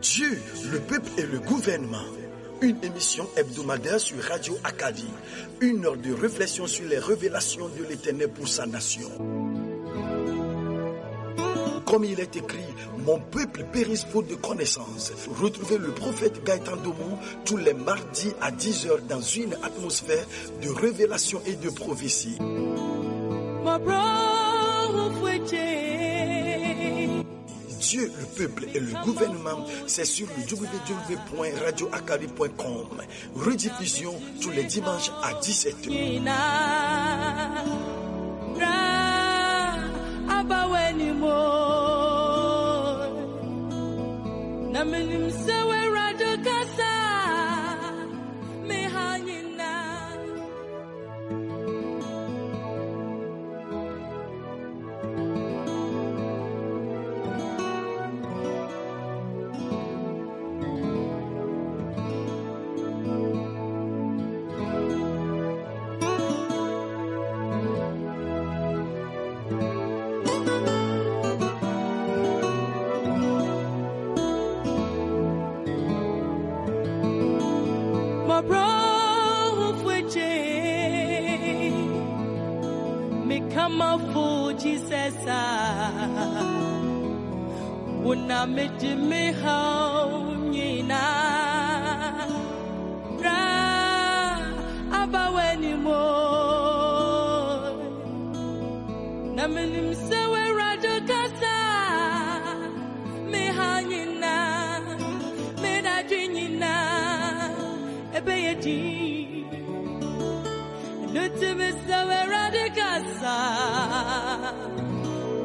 Dieu, le peuple et le gouvernement. Une émission hebdomadaire sur Radio Acadie. 1 heure de réflexion sur les révélations de l'Éternel pour sa nation. Comme il est écrit, mon peuple périsse faute de connaissance. Retrouvez le prophète Gaëtan Domon tous les mardis à 10h dans une atmosphère de révélation et de prophétie. Dieu, le peuple et le gouvernement, c'est sur le www.radioacadie.com. Rediffusion tous les dimanches à 17h.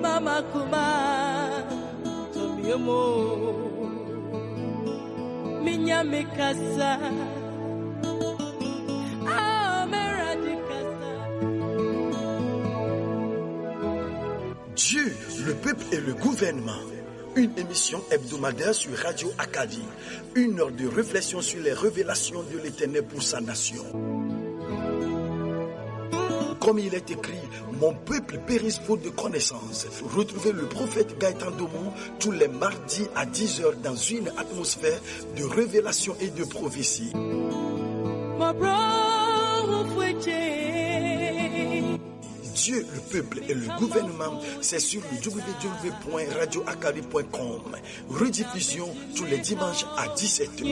Mama kuma tomiomo minya mikasa Dieu, le peuple et le gouvernement. Une émission hebdomadaire sur Radio Acadie. 1 heure de réflexion sur les révélations de l'Éternel pour sa nation. Comme il est écrit, mon peuple périsse faute de connaissance. Retrouvez le prophète Gaëtan Domon tous les mardis à 10h dans une atmosphère de révélation et de prophétie. Dieu, le peuple et le gouvernement, c'est sur le www.radioacadie.com. Rediffusion tous les dimanches à 17h.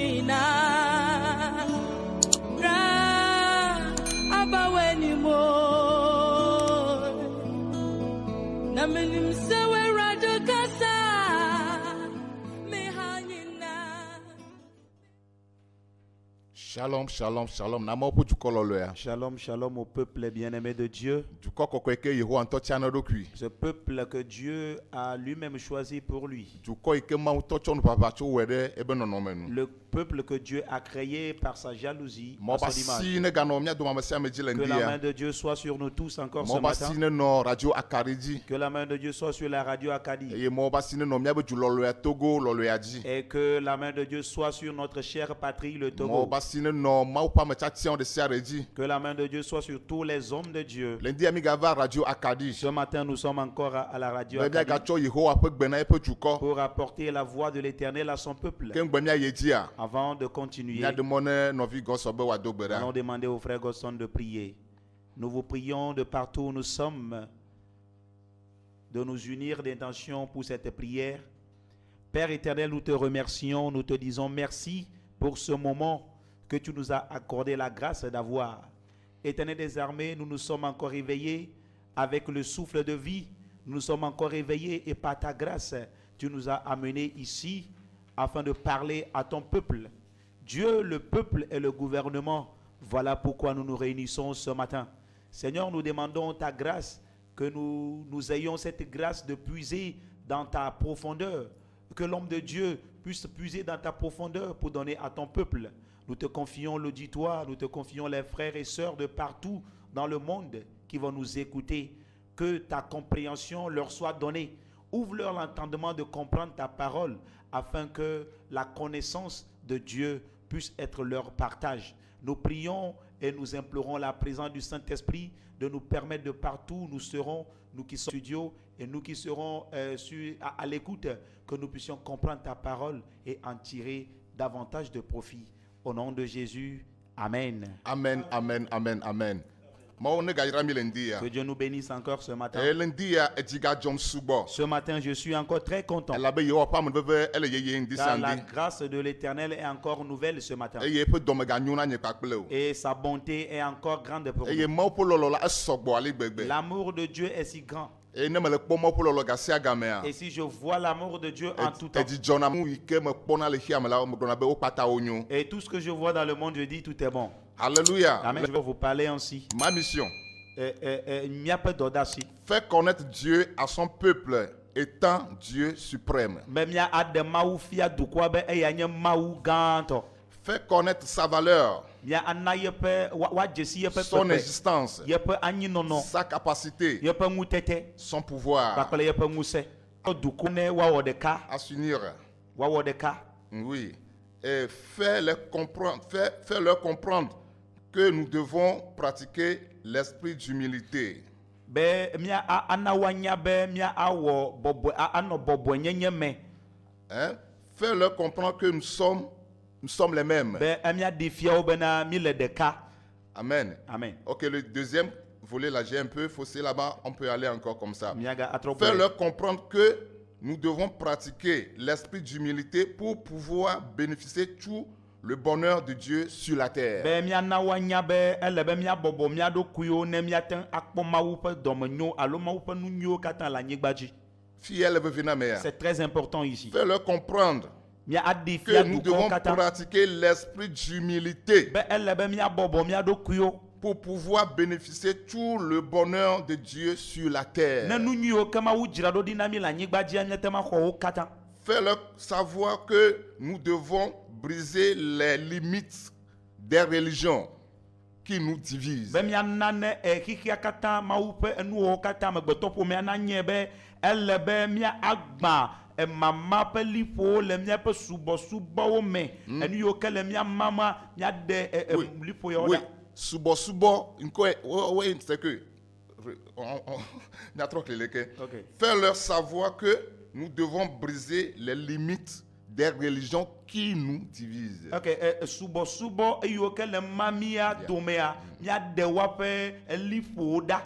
Shalom, shalom, shalom. Shalom, shalom au peuple bien-aimé de Dieu. Ce peuple que Dieu a lui-même choisi pour lui. Le peuple que Dieu a créé par sa jalousie, à son image. Que la main de Dieu soit sur nous tous encore ce matin. Que la main de Dieu soit sur la radio Acadie. Et que la main de Dieu soit sur notre chère patrie, le Togo. Que la main de Dieu soit sur tous les hommes de Dieu. Ce matin, nous sommes encore à la radio Acadie pour apporter la voix de l'Éternel à son peuple. Avant de continuer, allons demander au frère Godson de prier. Nous vous prions de partout où nous sommes de nous unir d'intention pour cette prière. Père éternel, nous te remercions, nous te disons merci pour ce moment que tu nous as accordé la grâce d'avoir. Éternel des armées, nous nous sommes encore réveillés avec le souffle de vie. Nous nous sommes encore réveillés et par ta grâce, tu nous as amenés ici afin de parler à ton peuple. Dieu, le peuple et le gouvernement, voilà pourquoi nous nous réunissons ce matin. Seigneur, nous demandons ta grâce, que nous ayons cette grâce de puiser dans ta profondeur, que l'homme de Dieu puisse puiser dans ta profondeur pour donner à ton peuple. Nous te confions l'auditoire, nous te confions les frères et sœurs de partout dans le monde qui vont nous écouter. Que ta compréhension leur soit donnée. Ouvre-leur l'entendement de comprendre ta parole afin que la connaissance de Dieu puisse être leur partage. Nous prions et nous implorons la présence du Saint-Esprit de nous permettre de partout où nous serons, nous qui sommes au studio et nous qui serons à l'écoute, que nous puissions comprendre ta parole et en tirer davantage de profit. Au nom de Jésus, Amen. Amen, amen, amen, amen. Que Dieu nous bénisse encore ce matin. Ce matin, je suis encore très content. Car la grâce de l'Éternel est encore nouvelle ce matin. Et sa bonté est encore grande pour nous. L'amour de Dieu est si grand. Et si je vois l'amour de Dieu en tout temps, et tout ce que je vois dans le monde, je dis tout est bon. Alléluia. Amen. Je vais vous parler ainsi. Ma mission. Il n'y a pas d'audace. Faire connaître Dieu à son peuple étant Dieu suprême. Faire connaître sa valeur, son existence, sa capacité, son pouvoir à s'unir. Oui. Et faire-leur comprendre que nous devons pratiquer l'esprit d'humilité. Hein? Faire-leur comprendre que nous sommes les mêmes. Amen. Amen. Ok, le deuxième volet, là, j'ai un peu faussé là-bas. On peut aller encore comme ça. Faire-leur comprendre que nous devons pratiquer l'esprit d'humilité pour pouvoir bénéficier tout le bonheur de Dieu sur la terre. C'est très important ici. Faire-leur comprendre que nous devons pratiquer l'esprit d'humilité pour pouvoir bénéficier tout le bonheur de Dieu sur la terre. Faire-leur savoir que nous devons briser les limites des religions qui nous divisent. Oui. Subo, c'est que faire leur savoir que nous devons briser les limites des religions qui nous divisent.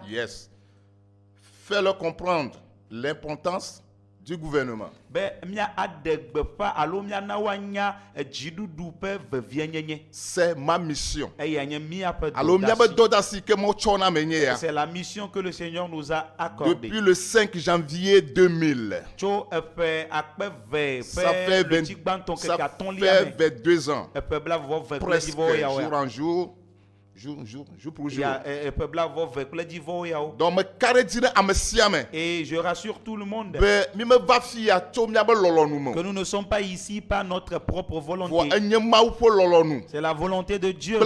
Yes. Faire leur comprendre l'importance du gouvernement. C'est ma mission. C'est la mission que le Seigneur nous a accordée. Depuis le 5 janvier 2000. Ça fait 22 ans. Presque jour en jour. Jour pour jour. Donc, et je rassure tout le monde que nous ne sommes pas ici par notre propre volonté. C'est la volonté de Dieu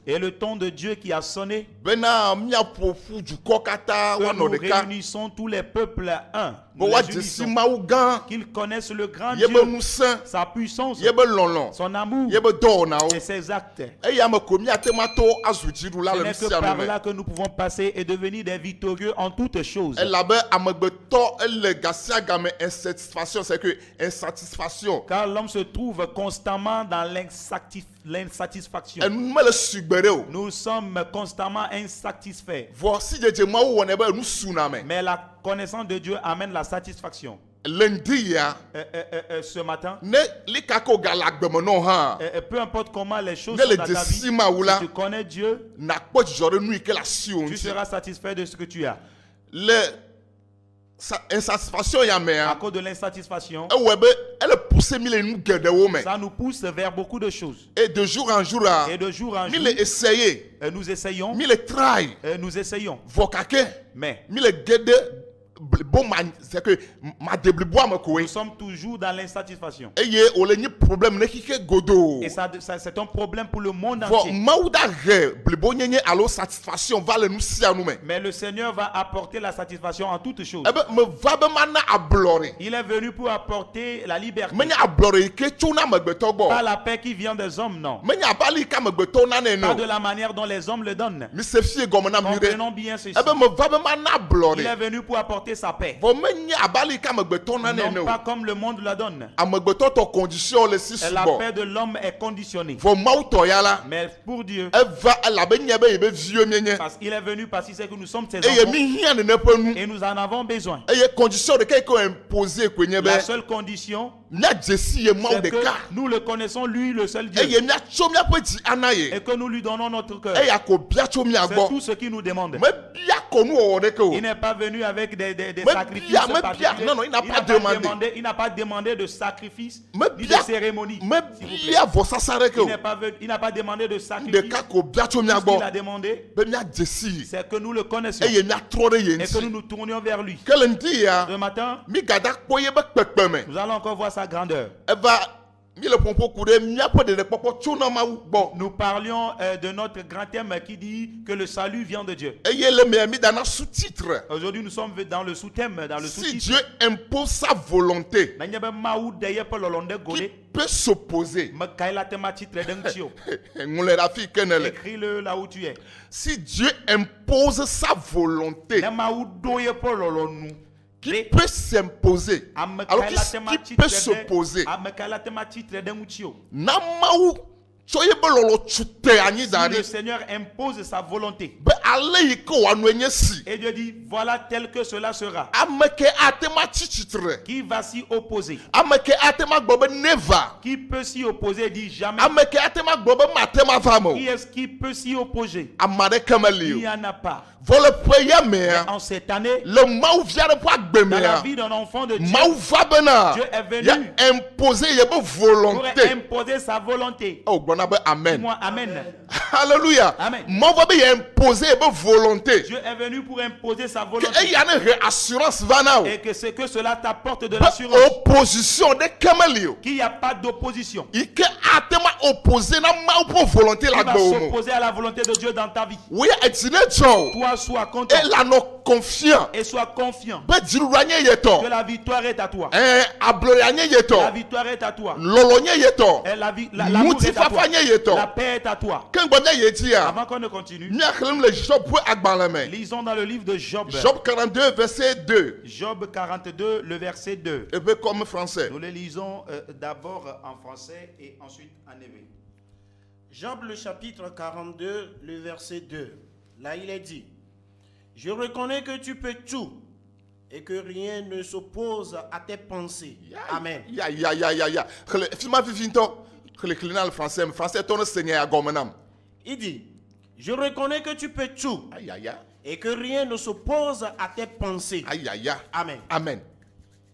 et le temps de Dieu qui a sonné. Que nous réunissons tous les peuples un. Qu'ils connaissent le grand Dieu, sa puissance, son amour et ses actes. Ce n'est que par là que nous pouvons passer et devenir des victorieux en toutes choses. Car l'homme se trouve constamment dans l'insatisfaction. Nous sommes constamment insatisfaits. Mais la connaissance de Dieu amène la satisfaction. Lundi, ce matin, peu importe comment les choses sont dans ta vie, si tu connais Dieu, tu seras satisfait de ce que tu as. À cause de l'insatisfaction, ça nous pousse vers beaucoup de choses. Et de jour en jour, nous essayons, mais c'est que ma déblibois me nous sommes toujours dans l'insatisfaction. Et problème Et ça c'est un problème pour le monde entier. Mais le Seigneur va apporter la satisfaction en toutes choses. Il est venu pour apporter la liberté. Pas la paix qui vient des hommes, non. Pas de la manière dont les hommes le donnent. Comprenons bien ceci. Il est venu pour apporter sa paix. Non pas comme le monde la donne. La paix de l'homme est conditionnée. Mais pour Dieu, parce qu'il est venu parce qu'il sait que nous sommes ses enfants et nous en avons besoin. La seule condition, c'est que nous le connaissons, lui, le seul Dieu, et que nous lui donnons notre cœur. C'est tout ce qu'il nous demande. Il n'est pas venu avec des sacrifices particuliers. Non, il n'a pas demandé de sacrifice ni de cérémonie. Il n'a pas demandé de sacrifice. Ce qu'il a demandé, c'est que nous le connaissions et que nous nous tournions vers lui. Ce matin, nous allons encore voir sa grandeur. Nous parlions de notre grand thème qui dit que le salut vient de Dieu. Aujourd'hui, nous sommes dans le sous-thème, si Dieu impose sa volonté, qui peut s'opposer? Écris-le là où tu es. Si Dieu impose sa volonté, qui peut s'imposer? Alors qui peut s'opposer? Si le Seigneur impose sa volonté et Dieu dit voilà tel que cela sera, qui va s'y opposer? Qui peut s'y opposer? Dit jamais. Qui est-ce qui peut s'y opposer? Il n'y en a pas. Mais en cette année, dans la vie d'un enfant de Dieu, Dieu est venu pour imposer sa volonté. Amen. Dis-moi amen. Alléluia. Amen. Dieu est venu pour imposer sa volonté. Et que c'est que cela t'apporte de l'assurance. Qu'il n'y a pas d'opposition. Il va s'opposer à la volonté de Dieu dans ta vie. Toi, sois content. Et sois confiant que la victoire est à toi. La victoire est à toi. Et l'amour est à toi. La paix est à toi. Avant qu'on ne continue, lisons dans le livre de Job. Job 42, verset 2. Job 42, le verset 2. Et peu comme français. Nous le lisons d'abord en français et ensuite en hébreu. Job le chapitre 42, le verset 2. Là il est dit: je reconnais que tu peux tout et que rien ne s'oppose à tes pensées. Amen. Il dit: je reconnais que tu peux tout et que rien ne s'oppose à tes pensées. Amen. Amen.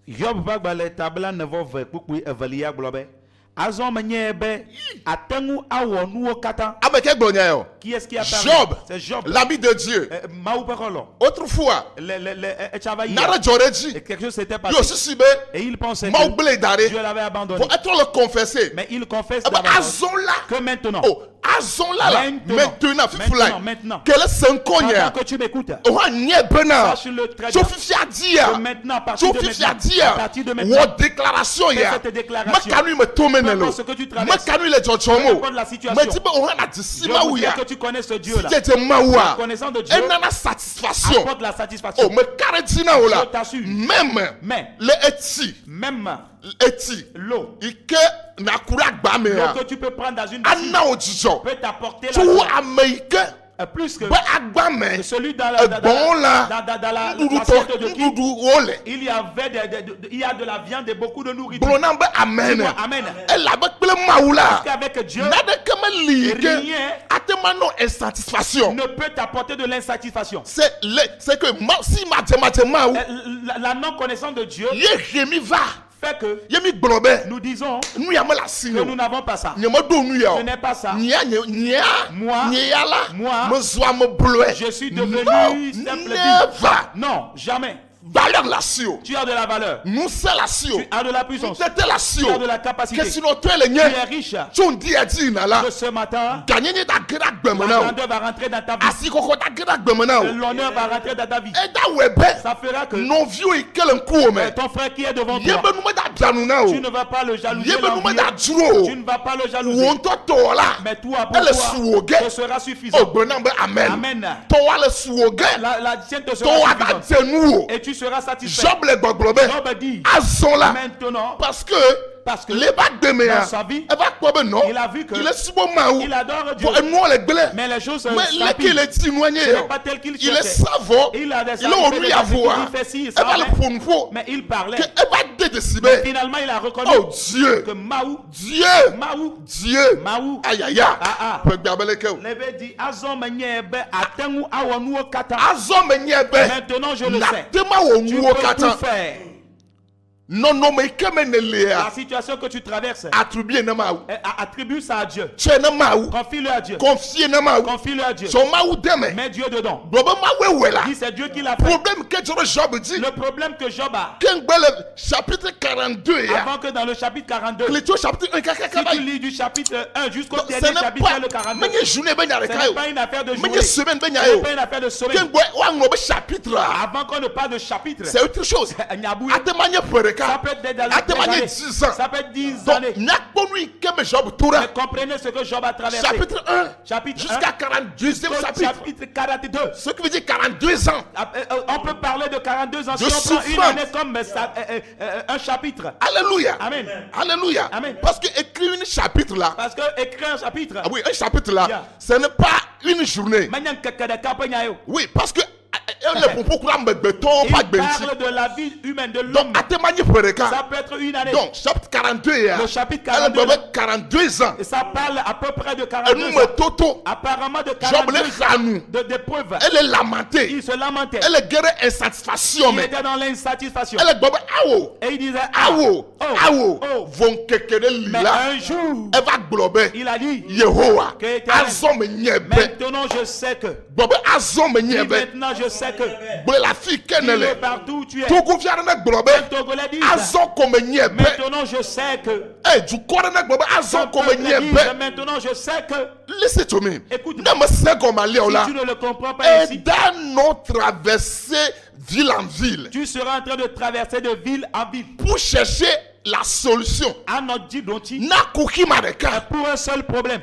Job va balé tabla ne va ve kukui evalia globe. Azon menyebe atengu awonu okata. Qui est-ce qui a parlé? Job. C'est Job, l'ami de Dieu. Autrefois, quelque chose s'était passé et il pensait que Dieu l'avait abandonné. Mais il confesse que maintenant, maintenant, que tu m'écoutes, sache-le très bien que maintenant, à partir de maintenant, cette déclaration, ce que tu traverses, peu la situation, je vous dis que tu connais ce Dieu-là. La connaissance de Dieu apporte la satisfaction. Je t'assure. Même l'eau que tu peux prendre dans une bassine peut t'apporter la joie. Plus que celui dans l'assiette de qui il y a de la viande et beaucoup de nourriture. Amen. Amen. Parce qu'avec Dieu, rien ne peut t'apporter de l'insatisfaction. C'est que si la non-connaissance de Dieu fait que nous disons que nous n'avons pas ça. Ce n'est pas ça. Moi, je suis devenu simple vie. Non, jamais. valeur la sio. Tu as de la valeur. Nous c'est la sio. Tu as de la puissance. Tu la Tu sio. as de la capacité. Que sinon tu es le Tu nien. es riche. Tu on dit à dire là. Que ce matin, Gagner ni da gira la gbemena. grandeur va rentrer dans ta vie. Asi koko da gira gbemena. L'honneur va rentrer dans ta vie. Et da webe. Ça fera que Non vieux et quel un coup mais. ton frère qui est devant Yebe toi, nous me da januna o. tu ne vas pas le jalouser. Yebe nous me da l'envier. duro. Tu ne vas pas le jalouser. Won to to la. Mais toi, pour Elle toi, suoge. ce sera suffisant. Oh bonambe amen. Amen. To le suoge. La tienne te To sera ada suffisante. tenu. Et tu seras satisfait. Job le gbogbobe. Job dit, Azon là. maintenant, Parce que les bacs de dans sa vie, elle va quoi ben non? il a vu que Il est si bon maou. il adore Dieu. Pour nous les blés. Mais les choses Mais là qu'il s'appliquent. est témoigné. Ce n'est pas tel qu'il Il est cherchait. savant. Il a des Il est au lui à voir. Il fait ci, Elle ça, va le mais- prendre. mais il parlait. Elle va décider. Finalement, il a reconnu Oh Dieu. que Maou, Dieu. Dieu. Maou, Aïe aïe aïe. Ah. Peut garder le cœur. l'avait dit, Azon menyebe atengu awanuo kata. Azon me nyebe. Maintenant, je le Na sais. tema wo Tu nuo peux katan. tout faire. Non non mais keme ne La lea. situation que tu traverses, Attribuer na maou. attribue ça à Dieu. Tu na maou. Confie-le à Dieu. Confier na maou. Confie-le à Dieu. Son maou deme. Mets Dieu dedans. Bobo ma wewe là. Dis, c'est Dieu qui l'a fait. Problème que Job dit. Le problème que Job a, Kengbele chapitre 42 ya. avant que dans le chapitre 42, Clétio chapitre 1 kaka si tu kaba. lis du chapitre 1 jusqu'au Ce dernier n'est chapitre, pas le 42, menye journée ben ya ce n'est rekayo. pas une affaire de journée. Menye semaine ben ya Ce n'est yo. pas une affaire de semaine. Kengwe wa ngobe chapitre là. Avant qu'on ne parle de chapitre, C'est autre chose. Nyaboué, Atemanye ça pereka. peut être des années. Atemanye 10 ans. Ça peut être 10 Donc années. nakbonui keme Job toura. Mais comprenez ce que Job a traversé. Chapitre 1 Chapitre jusqu'à 1, 42e au chapitre. chapitre 42. Ce qui veut dire 42 ans. On peut parler de 42 ans si De on prend une souffrance. année comme un chapitre. Alléluia. Amen. Alléluia. Amen. Parce que écrire un chapitre là. Parce que écrire un chapitre, Ah oui, un chapitre là, Yeah. ce n'est pas une journée. Manyan kekede kapenyayo. Oui, parce que les propos qu'on a béton, Il pas de bêtises. parle de la vie humaine, de l'homme. Donc, à témoigner pour les Ça cas. peut être une année. Donc, chapitre 42, Le chapitre elle 42, avait 42 ans. Et ça parle à peu près de Et 42 nous, ans. Toto, Apparemment de Job 42 les ranou. d'épreuves. Elle est lamentée. Il se lamentait. Elle est guérie insatisfaction. Il Mais était dans l'insatisfaction. elle est bobée. Awo. Et il disait, Awo. Awo. oh. Vont kekele Mais lila. un jour, Elle va glober. il a dit, Yehowa. Que Éternel. Azon me nyebe. maintenant je sais que. Bobé azon me Dit, nyebe. maintenant je sais que. Blé la fille Dis-le kenele. partout où tu es. Tout confiant dans globe. Les Togolais disent, Azon comme nyebe. maintenant je sais que. Eh, du corps dans globe. Azon Ton comme peuple dit, nyebe. maintenant je sais que. Listen to me. Écoute-moi. Ne me sais comme aller Si là. tu ne le comprends pas Et ici, dans notre traversée ville en ville, tu seras en train de traverser de ville en ville. pour chercher la solution, À notre dit dont il na kuki mareka. pour un seul problème.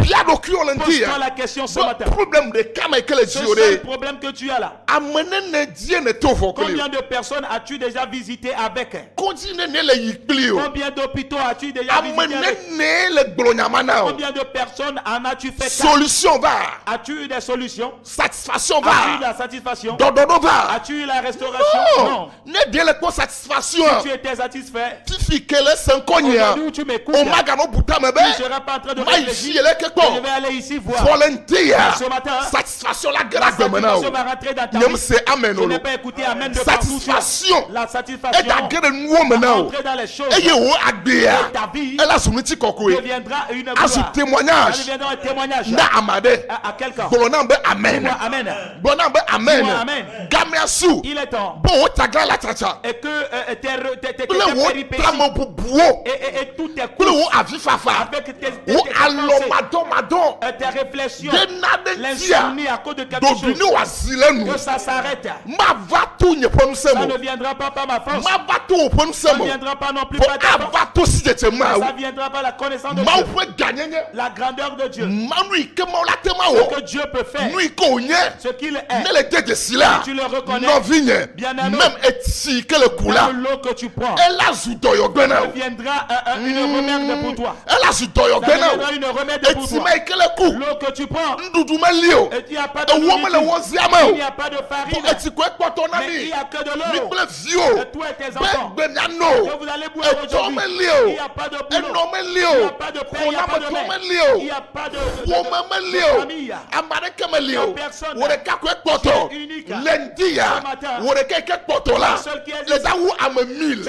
Bien docu on dit. Pose-toi la question ce matin. Problème de kama que les Ce seul dioré. problème que tu as là. Amene ne die ne to fokoli. Combien de personnes as-tu déjà visité avec? Continue ne le yiklio. Combien d'hôpitaux as-tu déjà visité Amene avec? ne le glonyamana. Combien de personnes en as-tu fait? Solution va. As-tu eu des solutions? Satisfaction As-tu eu va. la satisfaction? Dododo va. As-tu eu la restauration? Non. Ne de le ko satisfaction. Tu étais satisfait? Tifi kele senkonya. Aujourd'hui où tu m'écoutes, O magano buta mebe. tu ne seras pas en train de Ma ici réfléchir. ele ke Je ko. vais aller ici voir. Volunteer. Ce matin, Satisfaction la la grâce de maintenant. satisfaction va rentrer dans ta Nyem vie. se amen Je n'ai olo. pas écouté Amen de partout. Satisfaction. La Et satisfaction ta gueule nous va maintenant. rentrer dans les choses. Et wo agbea. Et ta vie Elle a son petit coco. deviendra une A son gloire. Ça témoignage. deviendra un témoignage Na amade. à quelqu'un. Bolonambe amen. Dis-moi Amen. Bonambe amen. Dis-moi amen. Gamiasu. Il est temps. Bon o tagra la chacha. Et que tes Kule wo péripéties tramo bubuo. et toutes tes Kule courses wo avifafa. avec tes Wo pensées, alomadon madon. tes réflexions, Denade tia. l'insomnie à cause de quelque chose, Dobini wazilenu. que ça s'arrête. Ma vatu nye ponu Ça semo. ne viendra pas par ma force. Ma vatu ponu Ça ne semo. viendra pas non plus Pour par ta force. avato si de te Ça mau. ne viendra pas la connaissance de Ma Dieu. ou gagner. La grandeur de Dieu. Manu ke ma la te ma Ce o. que Dieu peut faire. Nous ko nye. Ce qu'il est. Ne le de sila. Si tu le reconnais, Non vigne. bien-aimé, Même eti que le kula. Dans l'eau que tu prends, Elle a zudo yo gbena. ça deviendra une remède pour toi. Elle a zudo yo Ça gbena. deviendra une remède pour Eti toi. ma ke le ku. L'eau que tu prends, Ndudu ma lio. et il n'y a pas de E wo me le nourriture, wo ziama il o. n'y a pas de farine, Eti ko ekpoto na mais il mi. n'y a que de Mi l'eau. ple vio. Et toi et tes enfants, Be na no. que vous allez boire E to aujourd'hui, me il lio. n'y a pas de E boulot, no me il n'y lio. a pas de paix, il n'y a Ona pas me de to mère, me il lio. n'y a pas de Wo me lio. famille. Amare ke me lio. Personne. Wo de ka ko ekpoto. Tu es unique. Lendi ya. Ce matin. Wo de ke ekpoto la. Le seul qui est Les awu ame mille.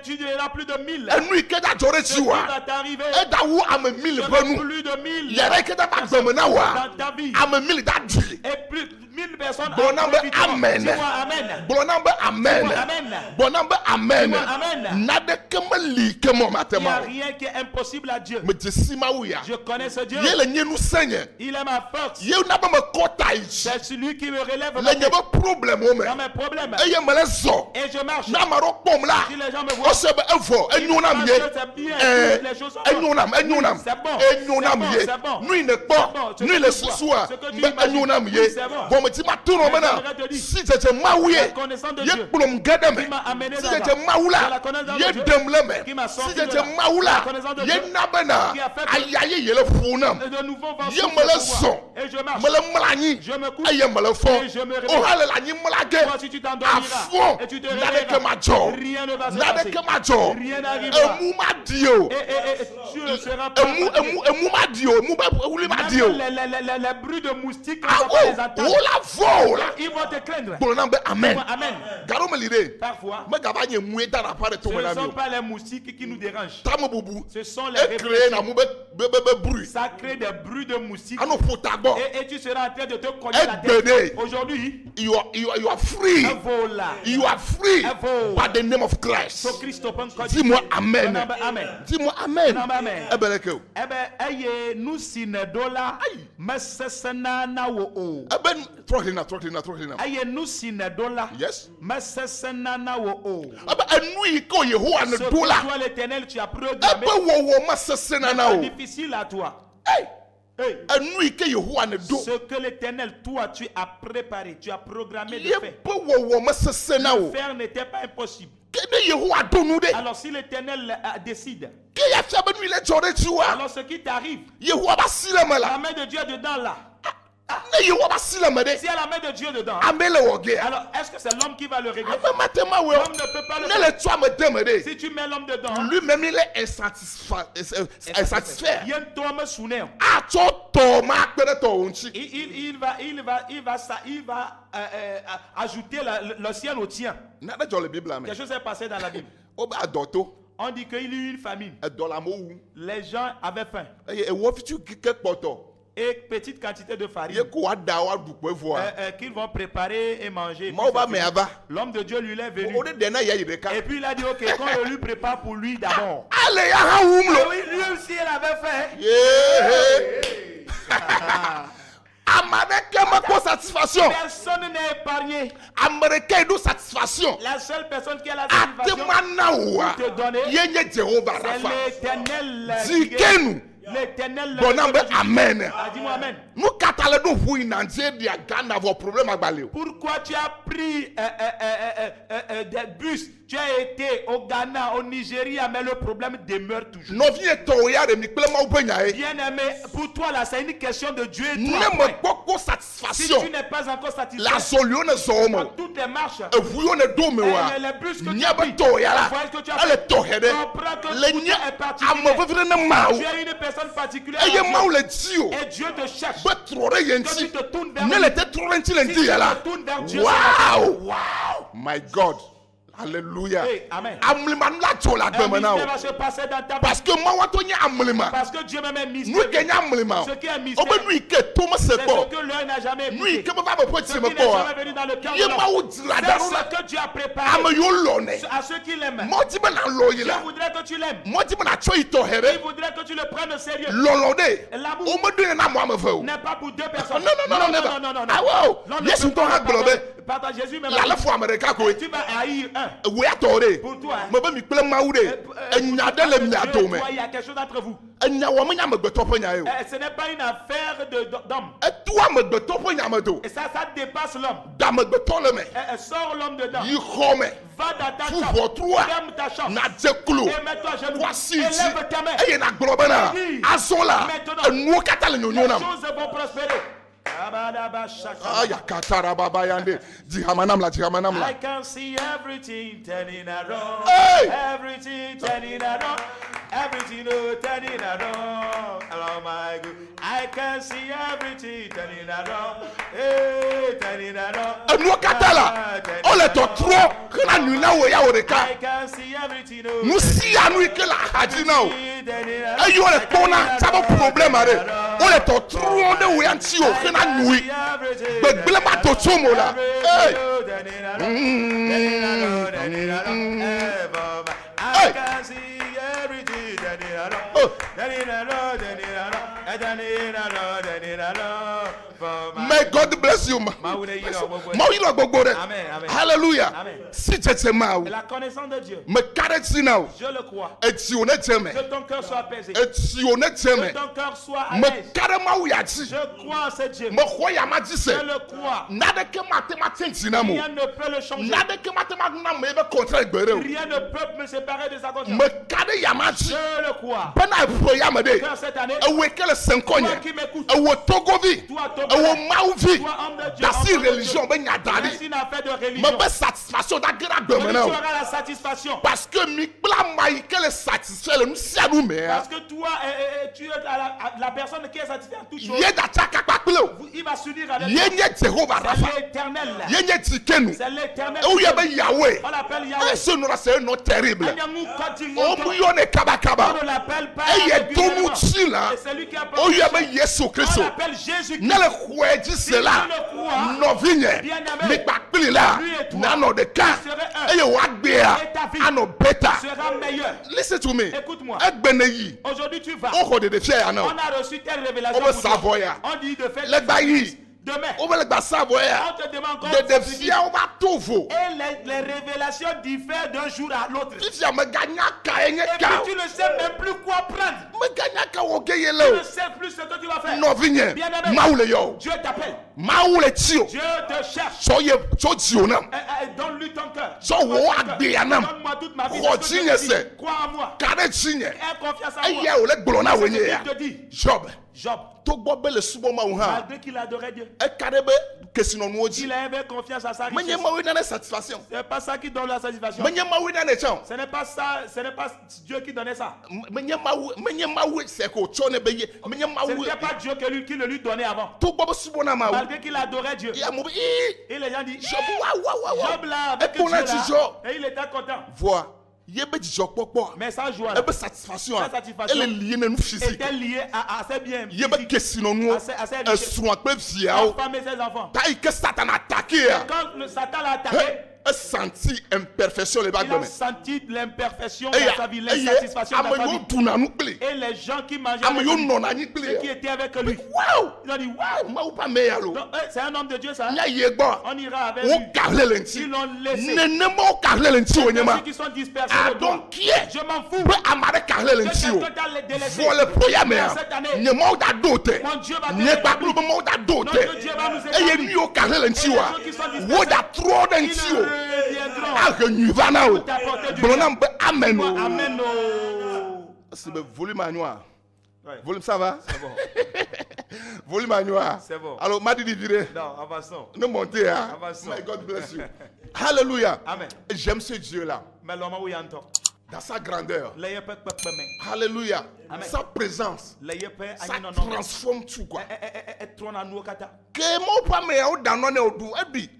Tu deviendras plus de 1000. Enu ike da jore Ce ti qui wa. va t'arriver, Eda wu ame mille tu benu. plus de 1000 Yere ike da ba gbemena wa. dans ta vie. Ame mille da dui. Et plus 1000 personnes Bonambe amen. Dis-moi amen. Bonambe amen. Dis-moi amen. Bonambe amen. Dis-moi amen. Nade kemeli kemo Il n'y a matema. rien qui est impossible à Dieu. Me jesima uya. Je connais ce Dieu. Yele nyenu senye. Il est ma force. Ye naba me kota ichi. C'est celui qui me relève Le nyebe problem ome. dans mes problèmes. Eye mele zo. Et je marche. Na maro pom la. Si les gens me voient, Osebe evo enyonam ye. c'est bien. Les choses sont bonnes. Enyonam. C'est bon. Enyonam C'est ye. bon. Nous ne pas. Ce Nous que le tu vois, siswa. ce que tu Me imagines. enyonam Oui, ye. c'est bon. Bon me ti ma tourno Mais mena. j'aimerais te dire, Si je maouye. la connaissance de Ye Dieu plom gedeme. qui m'a amené Si là-bas. je maoula. C'est la connaissance de Ye Dieu demleme. qui m'a Si sorti je de là. maoula. La connaissance de Ye Dieu nabena. qui a fait que- Ayaye yele funam. Et de nouveau va Ye souffle mele le pouvoir. son. Et je marche. Mele mlanyi. Je me couche. Aye mele fon. Et je me réveille. O hale la nyi mlage. Toi, si tu t'endormiras Afon. et tu te Nade réveilleras, ke ma jo. rien ne va se Nade passer. ke ma jo. Rien n'arrivera. Emu ma dio. Et tu ne seras pas Emu ma dio. Emu ba uli ma Même dio. les bruits de moustiques, on Ah va pas les oh. entendre. O la vo la. Ils vont te craindre. Bonambe amen. Dis-moi amen. Garo me lire. Parfois, Me gaba nye mwe ta na pare to ce me ne na sont mi. pas les moustiques qui nous dérangent. Tamo bubu. Ce sont les E kreye na réflexions. mu be bruit. Ça crée des bruits de moustiques. Ano puta go. Et tu seras en train de te cogner Eh, la tête. Béné. Aujourd'hui, You are free. un vol là. You are free Evo. by the name of Christ. So Christ open code. Dis-moi amen. Amen. Dis-moi amen. Amen. Ebeleke. Eh ben, aye, nous si ne dola, mais c'est ça na wo o. Eben throttlina. Aye, nous si ne dola, Yes. mais c'est ça na wo o. Ebe enui ko Yehowa ne Ce que dola. toi l'éternel tu as programmé, Ebe wo ma sese na na c'est o. difficile à toi. Hey. Hey. Enui ke Yehowa ne do. Ce que l'éternel toi tu as préparé, tu as programmé de Ye faire. pe wo ma sese na o. Faire n'était pas impossible. Kene Yehowa do nu de. Alors si l'éternel décide, Ke ya fia be nu le jore tiwa. alors ce qui t'arrive, Yehowa ba sile me la la. main de Dieu est dedans là. Ne Yehowa ba sile me de. Si y a la main de Dieu dedans, Amele wo ge. alors est-ce que c'est l'homme qui va le régler? Abe matema we. L'homme ne peut pas le Ne faire. le toi me deme de. Si tu mets l'homme dedans, Lui-même il est insatisfait. il y a un tourment soudain. A to to ma kpere to onchi. Il va ajouter le sien au tien. Na de jole Bible amen. Quelque chose est passé dans la Bible. O ba doto. On dit qu'il y a eu une famine. E do la mo wu. Les gens avaient faim. E wo fitu ke poto. Et petite quantité de Ye farine ko wa da wa du po vo. qu'ils vont préparer et manger. Ma ba me aba. L'homme de Dieu lui est venu. O de na ye yire ka. Et puis il a dit, ok, quand on lui prépare pour lui d'abord. Ale ya ha wum Ah lo. oui, lui aussi il avait faim. Yeah. Américain ma ko satisfaction. Personne n'est épargné. Américain do satisfaction. La seule personne qui a la Ate satisfaction, mana wa. te donner, Ye nye Jehovah c'est Rapha. l'éternel. Zikenu. L'éternel. Bonambe amen. Ah, dis-moi amen. Nous katale do hu in Nigeria Ghana vos problème agbale. Pourquoi tu as pris des bus? Tu as été au Ghana, au Nigeria, mais le problème demeure toujours. No vie to ya de mi pele ma obenya e. Bien aimé, pour toi là, c'est une question de Dieu et Ne toi. me après. poko Si satisfaction. tu n'es pas encore satisfait, La solio ne so mo. dans toutes tes marches, Evuyo ne do me wa. les bus que tu as Nya pris, be to ya la voyage que tu la. as Ale fait, to hede. comprends que Le tout nya est particulier. amavevre ne ma. Tu es une personne particulière. Eye à ma Dieu. le dio. Et Dieu te cherche. Be trore Quand yenti. tu te tournes vers Ne lui, le te trore nti le si ndi tu ya la. te tournes vers Dieu, Wow. wow. My God. Hallelujah. Hey, amen. Amlima la to la Un gbeme na o. mystère va se passer dans ta vie. Parce que ma wa to nya amlima. Parce que Dieu même est Nous mystérieux. kenya amlima. Ce qui est mystère, Obe nu ike to mo se c'est ko. ce que l'œil n'a jamais Nu écouté. ike mo ba me po Ce ti qui me n'est ko. jamais venu dans le cœur de Ye ma l'homme. wo dira C'est daru na. ce que Dieu a Ame préparé yo lone. à ceux qui l'aiment. Mo ti me na lo yi Dieu la. voudrait que tu l'aimes. Mo ti me na cho ito Il here. voudrait que tu le prennes au sérieux. Lolode. L'amour O mo do na mo ame fe o. n'est pas pour deux personnes. Non, never. Ah wow. Non, ne Yes, peut you don't pas have globe. Pardon, Jésus même. La le fo America ko. Tu vas haïr un. We atore. Pour toi. Mo be mi pele ma wo de. Enya de le mi Dieu et ado me. toi, il y a quelque chose entre vous. Enya wo me nya me gbeto po nya e o. Ce n'est pas une affaire d'homme. E tuwa me gbeto po nya me do. Et ça dépasse l'homme. Da me gbeto le me. Sors l'homme dedans. Yi ho me. Va dans ta Fu chambre. vo trua. Ferme ta chambre. Na je klo. Et mets-toi à genoux. Voici Et dit. lève ta main. Eye na globe na. Oui. Azola. Maintenant. Enu kata le Les nyonyo na. choses vont prospérer. Aya katara baba yande. Jihamanam la. I can see everything turning around. Hey! Everything turning around. Everything turning around. Oh my God. I can see everything turning around. Hey, turning around. Enu kata la. Turning Ole to around. tro. Kena nuna wo ya oreka. I can see everything. Nous si anu ike la hajina o. Ayo le tona sabo problème are. O le to truon de wo yanti o kena nui. Gbegbele ma to chomo la. I can see everything. May God bless you, ma. Hallelujah. Si tu es ma, La connaissance de Dieu, me caresse now. je le crois. Et si on est aimé, Que ton cœur soit apaisé. et si on est Que aimé, ton cœur soit à me l'aise. carrément ou yati, Je crois en ce Dieu. me croya ma dise. Je le crois. Nada que mathématique dinamo. Rien ne peut le changer. Nada que mathématique n'a me contrat gbere. Rien ne peut me séparer de sa conscience. Me carré yamati. Je le crois. Pena proya me de. Car cette année, Ewe kele senkonya. toi qui m'écoutes, Ewe togovi. toi ton Ewe père, mauvi. toi homme de Dieu, Dasi enfant de religion ben Dieu, nyadari. c'est une affaire de religion. Me be satisfaction da gra Tu gbe now. auras la satisfaction. Parce que mi kpla mai kele satisfait le nous sia nous me. Parce que toi, tu es la personne qui est satisfaite en toute chose. Ye da chaka kpakplo. Il va s'unir avec Ye nye Jehovah C'est Rapha. l'éternel. Ye nye tikenu. C'est l'éternel. Ou ye be Yahweh. On l'appelle Et Yahweh. ce nom là c'est un nom terrible. On O mu yo ne kaba kaba. ne l'appelle pas. Et ye régulièrement. tomu chi la. Et c'est lui qui a O ye prononcé. be Yesu Christ. On l'appelle Jésus-Christ. Ne le kweji cela. Novinye. Mi kpakpli la. Nano de ka. E ye wa gbea. Ano beta. Tu seras meilleur. Listen to me. Écoute-moi. Egbene yi. Aujourd'hui, tu vas. O ko de fie ya On now. a reçu telle révélation. On veut pour toi. savoir ya. On dit de faire. Legba yi. Demain. O be legba savoir ya. On te demande encore. De fie o ba tovo. Et les révélations diffèrent d'un jour à l'autre. Fifia me gagna ka enye Et ka. puis tu ne sais même plus quoi prendre. Me gagna ka wo ge Tu yele ne sais plus ce que tu vas faire. Novinye. Bien-aimé. Maule yo. Dieu t'appelle. Maule tio. Dieu te cherche. So ye so dio nam. Donne-lui ton cœur. So wo agbe ya nam. Donne-moi toute ma vie. Ro C'est ce que tinye je te dis. se. Crois en moi. Kare chinye. Aie confiance en Eye moi. o le gbolo na C'est ce wenye que ya. Dieu te dit. Job. Job, To gbo be le subo ma wo ha. malgré qu'il adorait Dieu, E kare be kesino nu oji. il avait confiance à sa Menye richesse. ma we na satisfaction. Ce n'est pas ça qui donne la satisfaction. Menye ma we na ne chon. Ce n'est pas ça, ce n'est pas Dieu qui donnait ça. Menye ma we se ko chone be ye. Menye ma Ce we. n'était pas Dieu qui le lui donnait avant. To gbo be subo na ma wo. Malgré qu'il adorait Dieu. Ya mo bi. Et les gens disent, Job wa. Job là, avec Et pour Dieu la là, Job. et il était content. Vois. Ye be jijo popo. Mais sa joie là, Ebe satisfaction. Sa satisfaction Elle est liée na nu physique. était liée à ses biens. Ye be kesino nu. À ses richesses. Esun akpe fia Sa o. femme et ses enfants. Ta ike Satan attaqué. Quand le Satan l'a attaqué, E senti imperfection le il a bagbeme. senti l'imperfection Et dans sa vie, l'insatisfaction dans sa ame yo vie. tuna nu kple. Et les gens qui mangeaient Ame avec yo lui, nona ni ceux qui kple. étaient avec lui, Wow! ils ont dit, waouh, Ma ou pa me ya lo. donc, c'est un homme de Dieu ça. Nya ye gbo. On ira avec O lui. karle le nti. Ils l'ont laissé. Nene mo karle le nti o Ceux nyema. qui sont dispersés I au doigt. don't care. Je m'en fous. Be amare karle le Que nti o. quelqu'un t'a délaissé. Vo le proya me ya. Cette année, Nye mo da dote. mon Dieu va te Nye pa rétablir. klo be mo da dote. Notre Dieu va nous E ye établir. mi o karle le nti Et les wa. gens qui sont dispersés, Wo da tro de Ils nti o. reviendront. A renyu vana o. T'apporter du Blonam bien. be amen o. Amen. Oh. C'est le volume annuel. Ouais. Volume ça va? C'est bon. Volume annuel. C'est bon. Alors, m'a dit de virer. Non, avançons. Ne montez, hein? Avançons. My God bless you. Hallelujah. Amen. J'aime ce Dieu-là. Mais l'homme où il y a un temps. Dans sa grandeur. Les yeux peuvent me. Alléluia. Amen. Sa présence. Les yeux peuvent Ça aller non non. transforme tout, quoi. Être en nous kata. Que mon pas me au danone au dou. Ebi.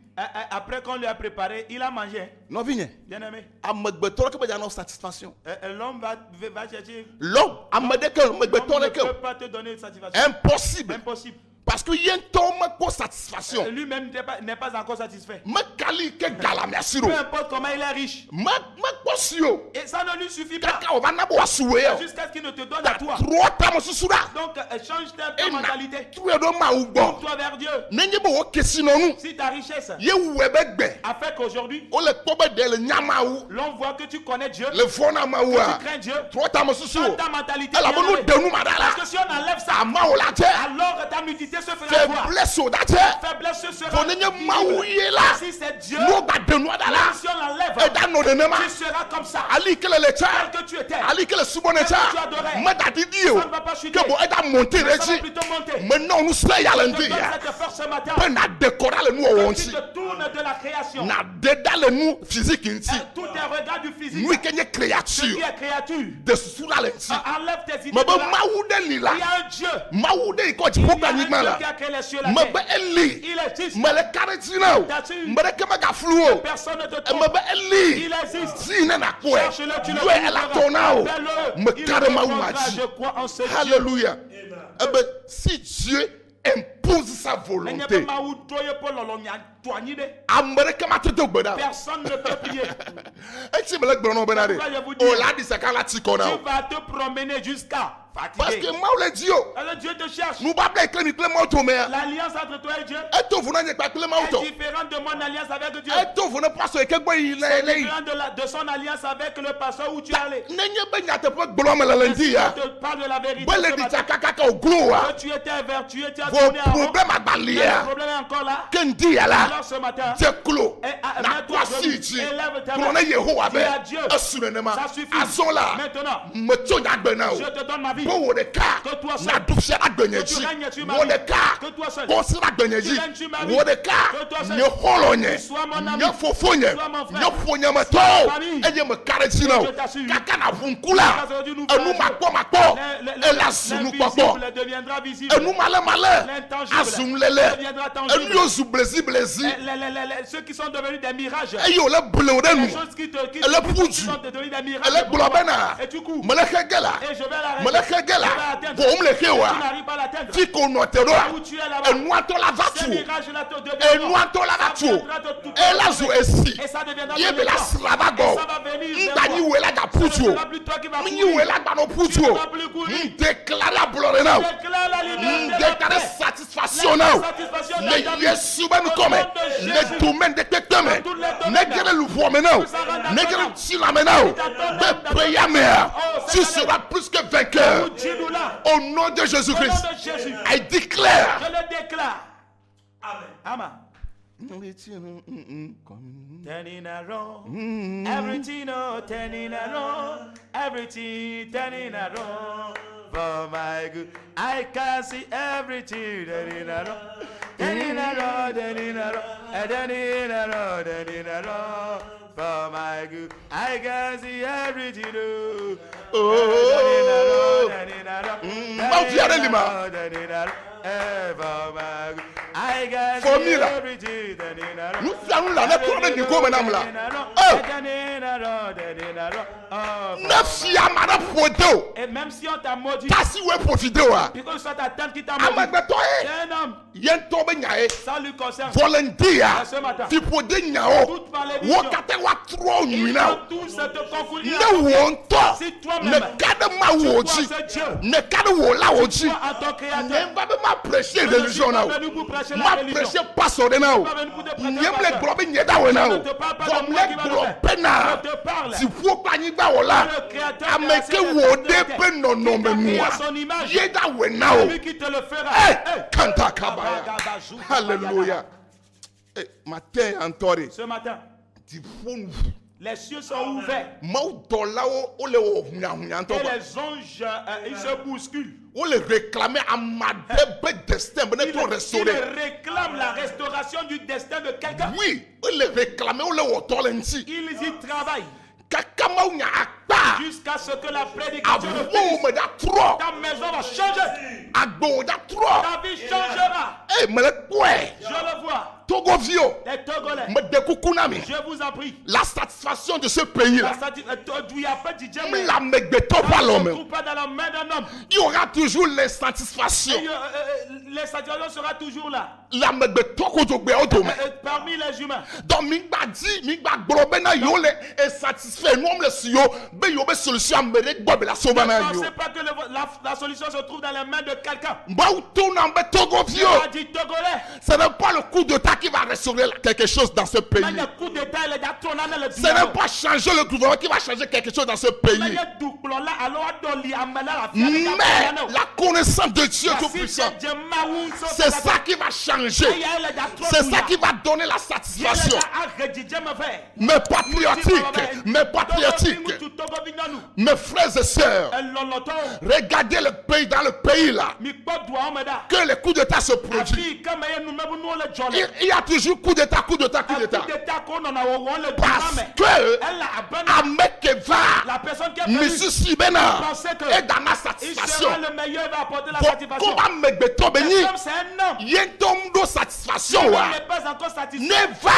Après qu'on lui a préparé, il a mangé. Non, vigne. Bien aimé. A me betor que me donne satisfaction. L'homme va chercher. L'homme, a me de que me L'homme ne betor que. peut pas te donner satisfaction. Impossible. Impossible. Parce que y a un temps pour satisfaction. Lui-même n'est pas encore satisfait. Me kali ke gala merci Peu ro. importe comment il est riche. Me posio. Et ça ne lui suffit pas. Kaka o va na bo asuwe. Jusqu'à ce qu'il ne te donne à toi. Trois temps susura. Donc, change ta mentalité. Tu es do ma ugbo. Tourne-toi vers Dieu. Nenye bo kesino nu. Si ta richesse Ye webegbe. a fait qu'aujourd'hui, O le pobe de le nyama ou. l'on voit que tu connais Dieu, Le fona ma ou. tu crains Dieu, Trois temps susu. change ta mentalité. Elle a bien bonu aimé. de nu madala. Parce que si on enlève ça, Ama o la te. alors ta nudité se fera voir. Faiblesse o da te. Faiblesse se sera. Fonenye ma ou ye la. Si c'est Dieu, No ba de nu adala. si on l'enlève, E da no de nema. tu seras comme ça. Ali kele le cha. Tel que tu étais. Ali kele subone cha. Tu adorais. Me da di o. Ça ne va pas chuter. Que bo e da monter Ça va reji. plutôt monter. Maintenant nous say ya Je te lendi donne ya. cette force ce matin. Pe na décorer le nu o Que tu wonti. te tournes de la création. Na deda le nu physique inti. Tous tes regards Regarde du physique. Nous qui sommes Ce créatures. qui est créature. De sous la lentille. Enlève tes idées. Mais de là. Maoudé li là. Il y a un Dieu. Maoudé il coach Il y a pour un gagner Dieu là. qui a créé les cieux et la Mais terre. Eli. Il existe. Mais le carrétino. Mais le kemaga flouo. Personne ne te trompe. Mais Eli. Il existe. Si n'a quoi. Cherche-le, tu le Dieu est la tonao. Appelle-le. Me Il carrément répondra, m'a dit. je crois en ce Dieu. Alléluia. Eh ben, si Dieu impose sa volonté, Personne ne peut prier. tu vas te promener jusqu'à parce fatiguer. que moi le Dieu Alors Dieu te cherche. nous pas bien clé moto mais L'alliance entre toi et Dieu et tout vous n'avez pas clé est moto différente de mon alliance avec Dieu. et tout vous ne pas ce que il C'est est différent de son alliance avec le pasteur où tu es allé. n'ayez pas te pas glom la lundi Je te parle de la vérité. bon le ce dit matin. kaka au glo Que tu étais vertueux, tu as vos tourné en rond. problèmes à Mais balia le problème est encore là. qu'un dit là Alors ce matin, c'est clos Et, na mets-toi quoi debout. si tu Élève ta pour on main. est Yehova Dis à Dieu. assurément Ça suffit. azola Maintenant, me tchonya benao je te donne ma vie. pour le cas Que toi seul. na dufia Que tu agbenyeji règnes sur ma wo vie. de cas Que toi seul. consi agbenyeji Tu règnes sur ma vie. wo de cas Que toi seul. nye holonye Tu sois mon ami. nye fofonye Sois mon frère. nye fonye me to Sois ma famille. eye me karetino Je t'assure. kaka na vunkula Parce que Dieu nous enu fait makpo et la zunu kpokpo l'invisible deviendra visible. enu male L'intangible azum lele deviendra tangible. enu ozu blezi Ceux qui sont devenus des mirages. eye ole bleu de Les nu choses qui Elle est qui foutue. sont devenues des mirages. ele pour toi. globena Et tu cours. mele hegela Et je vais la mele hegela atteindre. bo mle hewa Tu n'arrives pas à l'atteindre. fiko notero Où tu es là-bas. enu atola Ces vatu mirages-là te deviendront. enu atola Ça vatu viendra de tout ela zu esi Et ça deviendra ye de bela toi. slavago Et ça va venir vers ndani toi. wela ga Ce ne putu sera plus toi qui vas mni courir. wela ga no Tu putu ne vas plus courir. déclare blore now Déclare la liberté. la déclare paix. satisfaction La now satisfaction le dans ta vie. yesu ben Au come nom de Jésus. le domaine de teteme Dans tous les domaines. ne gere lu vome now Que ça rentre ne dans gere ton tila me now ton be âme, dans priya ton me Oh, tu cette année. seras plus que vainqueur Dis-nous là. au nom de Jésus Au nom Christ de Jésus. I declare Je le déclare. Amen. Turning around, everything, oh, turning around, everything, turning around. For my good, I can see everything turning around, turning around, turning around, and turning around, turning around. For my good, I can see everything. Oh. Turning around, Mbau tiare lima. turning around, for my good, I can For see me là. everything turning around. nous fianu la ne tro de niko menam la ne fia ma na fodo Et même si on t'a maudit, tasi we profite wa because soit ta tante qui t'a maudit, amagbeto c'est e un homme, yen to be nyae ça lui concerne. volunteer Ce matin. fi pode nyao Toute malédiction. wo kate wa tro Ils nwina vont tous te confondre. ne won to Si toi-même, ne kade ma wo toi, ji c'est Dieu. ne kade wo la wo ji Toi, en tant que créateur, ne ba be ma prêcher je ne suis religion pas na venu pour prêcher la ma religion. prêcher pastor de na o Je suis pas venu pour te prêcher nyem un le pasteur. glo be nyeda we na Je o ne te parle pas de vom moi le qui va le glo faire. be na Je te parle. ti fu pa nyi gba wo la Le créateur ameke qui a wo créé de la pe terre, no no qui t'a me créé mua à son image. yeda we na o Lui qui te le fera. hey Hey. kanta kabaya hallelujah matin antori Ce matin, ti fonu les cieux sont ouverts. mau dolawo o le wo hunya hunya Et nto les anges, ils se bousculent. o le réclamer amade be destin be ne Ils to restaurer réclament la restauration du destin de quelqu'un. oui o le réclamer o le wo to le nti Ils y travaillent kaka mau nya akpa jusqu'à ce que la prédication ne abo finisse. me da tro Ta maison va changer. agbo da tro Ta vie changera. eh me le kwe Je le vois. Togo vio Les Togolais, me de kukunami je vous en prie. la satisfaction de ce pays là Il y a pas de Dieu, mais la megbeto pas ne se l'homme trouve pas dans la main d'un homme. il y aura toujours l'insatisfaction Les satisfactions sera toujours là. la megbeto ko to gbe o do me Parmi les humains. donc mi gba di mi gba gboro be na yo le insatisfait nous le si yo be yo be solution mere gbo be la so Ne ba na yo pensez pas que la solution se trouve dans les mains de quelqu'un. ba ou to na be Togo vio Il a dit Togolais. ce n'est pas le coup d'état qui va restaurer quelque chose dans ce pays Mais le coup d'état, il est tourné dans le ce n'est pas changer le gouvernement qui va changer quelque chose dans ce pays mais la connaissance de Dieu Tout-Puissant c'est ça qui va changer c'est ça qui va donner la satisfaction mes patriotiques mes frères et sœurs regardez le pays dans le pays là que les coups d'état se produisent il y a toujours coup d'état parce que Monsieur Sibena pensait que est dans la il satisfaction. sera le meilleur, il va apporter la satisfaction. Comment me beto béni? Cet homme, c'est un homme. Yentomdo satisfaction Il wa. n'est pas encore satisfait. Ne Quand va.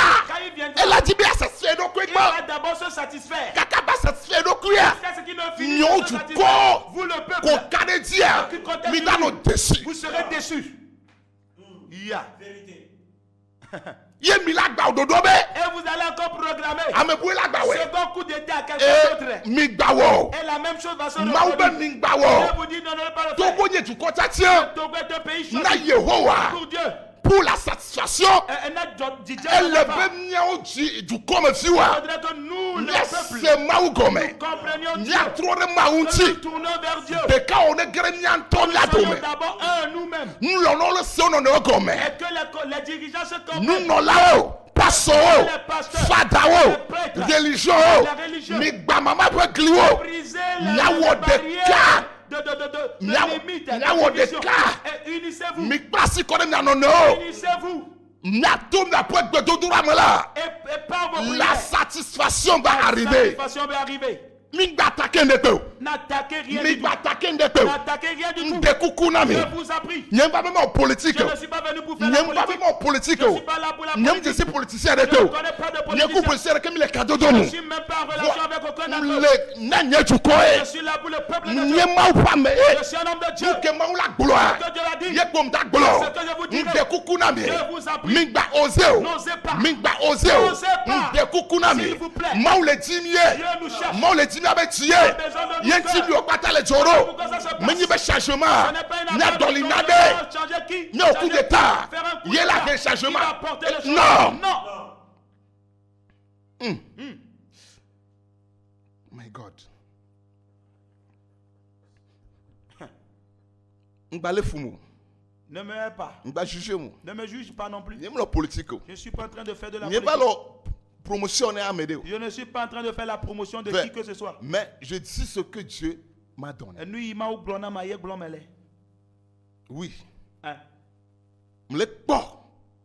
il viendra, Elle a dit bien satisfait donc il quoi? va d'abord se satisfaire. Kakaba satisfait donc quoi? Jusqu'à ce qu'il ne finisse Nyon de se du satisfaire. corps. Vous, le peuple, Qu'on canadien. Midano déçu. vous serez déçus. Yeah. Yé milagba ododobe. Et vous allez encore programmer Ameboué lagba we. second coup d'état à quelqu'un d'autre. Migbawo. Et la même chose va se Maoube reproduire. migbawo. Je vous dis, non, non, pas le faire. Togo nye du kota tien. Togo est un pays choisi Na Yehowa. pour Dieu. Pour la satisfaction. Elle n'a dit Dieu Elle ne va pas. veut miao du comme Il fiwa. faudrait que nous, le Yes, peuple, c'est maou gome. nous comprenions Il Dieu. y a trop de Que nous maounti. tournons vers Dieu. De quand on est gremian ton la Soyons dome. d'abord un nous-mêmes. Nous l'on le son on est gome. Et que les dirigeants se Nous comprennent. non là-haut. Pastor, Fadao, religion, Migba mama peut gliwo. Briser Nyawo les de barrières cas. de limite. Nyawo de cas. Et unissez-vous. Migba si kone nyanono. Unissez-vous. Nyatum na peut de dodura mala. Et par vos La prières, satisfaction va la arriver. satisfaction va arriver. Migba attaquer ndeko. N'attaquez rien du tout. Migba attaquer ndeko. N'attaquez rien du tout. Ndekuku nami. Je vous en prie. Nyem pas même en politique. Je ne suis pas venu pour faire la Nyem pas politique. même en politique. Je ne suis pas là pour la Nyem politique. je suis politicien de Je ne tout. connais pas de Nyem ku politicien. politicien comme les cadeaux de Je ne nous. suis même pas en relation avec aucun d'entre eux. Le nanye du koe. Je suis là pour le peuple de Dieu. Nyema ou pas me. Je suis un homme de Dieu. Nous que maou la gloire. Ce que Dieu a dit. Ye kom da gloire. Ce que je vous dirai. Ndekuku nami. Je vous en prie. Migba oseo. N'osez pas. Migba oseo. N'osez pas. Ndekuku nami. S'il vous plaît. Maou le dimie. Dieu nous cherche. Maou le dimie avec tiye. besoin de nous Yen faire. timi okpata le joro. Pourquoi ça se passe? Menyi be changement. Ce n'est pas une Nya affaire de dolinade. changer qui? Nya au coup Changer d'état. qui? Faire un coup Yé la d'état. déchargement. Qui va porter le changement? Non. Non. My God. M'bale fumu. Ne me hais pas. M'ba juge mu. Ne me juge pas non plus. Nyem lo politique. Je ne suis pas en train de faire de la Nyem ba politique. lo promotion à m'aider. Je ne suis pas en train de faire la promotion de Fait. qui que ce soit. Mais je dis ce que Dieu m'a donné. Et nous, il m'a oublié ma yé glomele. Oui. Hein? M'le bon.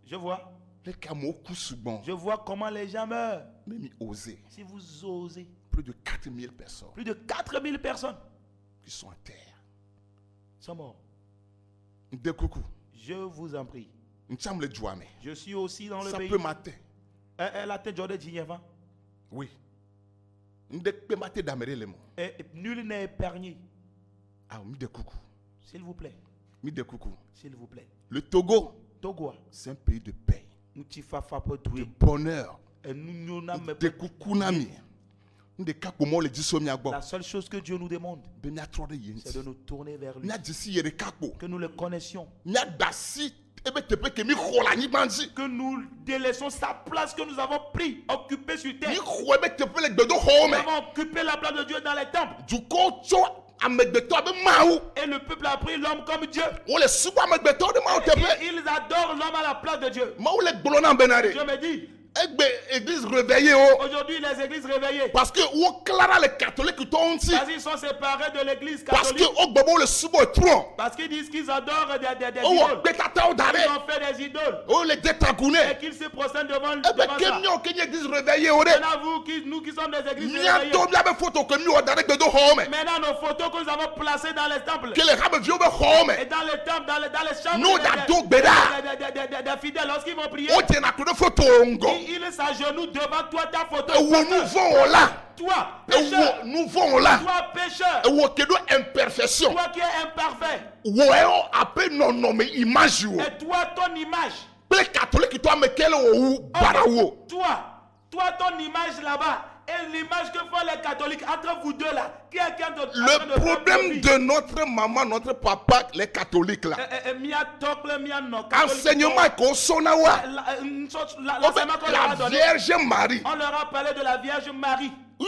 Je vois. Les kamoku souvent. Je vois comment les gens meurent. Même osé. Si vous osez. Plus de 4000 personnes Plus de 4000 personnes qui sont en terre. sont morts. De coucou. Je vous en prie. M'cham le douane. Je suis aussi dans le Ça pays. peut mater. La tête de Djinyevan. Oui. M'de peut mater d'amere le mot. Et nul n'est épargné. Ah, m'de coucou. S'il vous plaît. M'de coucou. S'il vous plaît. Le Togo, Togo. c'est un pays de paix, Nous t'y fafa pour de douer. bonheur. Et nous n'avons De coucou nami. M'de kakomo le diso miagbo. La seule chose que Dieu nous demande, Be mia trop de c'est yenti. de nous tourner vers lui. Mia disi yere kakpo. Que nous le connaissions. Mia dasi ebe tepe ke mi khola ni bandi. Que nous délaissons sa place que nous avons pris, occupée sur Mi terre. kho ebe tepe le gbedo Nous home. avons occupé la place de Dieu dans les temples. Du ko cho amegbeto abe maou. Et le peuple a pris l'homme comme Dieu. On le subo amegbeto de maou tepe. Ils adorent l'homme à la place de Dieu. Maou le glona benare. Je me dis, Egbe église réveillée oh. aujourd'hui les églises réveillées, Parce que ou clara les catholiques tonti. parce qu'ils sont séparés de l'église Parce que catholique, au bobo le subo tron. parce qu'ils disent qu'ils adorent des Oh idoles. betata o Ils dare. ont fait des idoles. Oh le Et détagouné. qu'ils se prosternent devant Ebe ça. kemio kenye église réveillée oh de. Maintenant, nous qui sommes des églises réveillées, Nyanto bia be photo que mi o dare gbedo home. maintenant nos photos que nous avons placées dans les temples, Que les rabe vieux be home. et dans les temples, dans les chambres Nous, d'adou, béda. des fidèles, lorsqu'ils vont prier, O tena ko de photo ngo. ils s'agenouillent devant toi, ta photo. E wo nous vont là. Toi, E wo pécheur, nous vont là. toi, pécheur, E wo kedo imperfection. toi qui es imparfait, Wo e o ape non mais image wo. et toi, ton image, Ple catholique toi me kele o barawo. toi, ton image là-bas, et l'image que font les catholiques, entre vous deux là, qui est qui est en train Le de problème de notre maman, notre papa, les catholiques là. Enseignement qu'on sonne wa. L'enseignement qu'on leur a La donné, Vierge Marie. on leur a parlé de la Vierge Marie. Yo,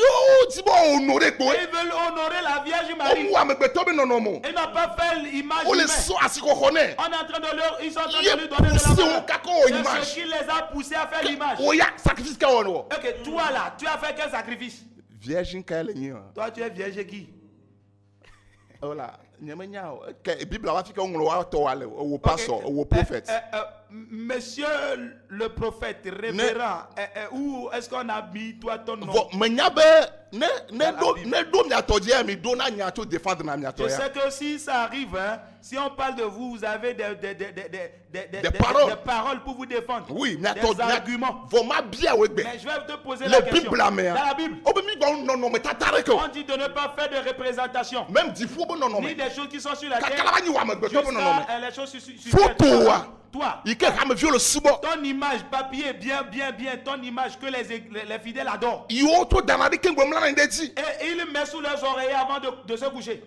tu vas honorer quoi? Ils veulent honorer la Vierge Marie. On me betobe non non mo. Ils n'ont pas fait l'image On les humaine. so asiko connaît. On est en train de leur, ils sont en train Yé de lui donner de poussé la au valeur. kako au C'est image. ce qui les a poussés à faire l'image. Oya sacrifice ka wono. Ok, toi là, tu as fait quel sacrifice? Vierge kale ni. Toi, tu es vierge qui? Ola, nyamenya o. Que Bible va fika ngolo wa to wale o pastor, o prophète. Monsieur le prophète, révérend, où est-ce qu'on a mis toi ton nom? Bon, menyabe Je sais que si ça arrive, hein, si on parle de vous, vous avez des paroles pour vous défendre. Oui, des arguments. Mais je vais te poser la question. Dans la Bible, on dit de ne pas faire de représentation. Même ni des choses qui sont sur la terre. Jusqu'à les choses sur la terre. Toi, ton image, papier, bien, ton image que les fidèles adorent. Et il met sous leurs oreilles avant de se coucher.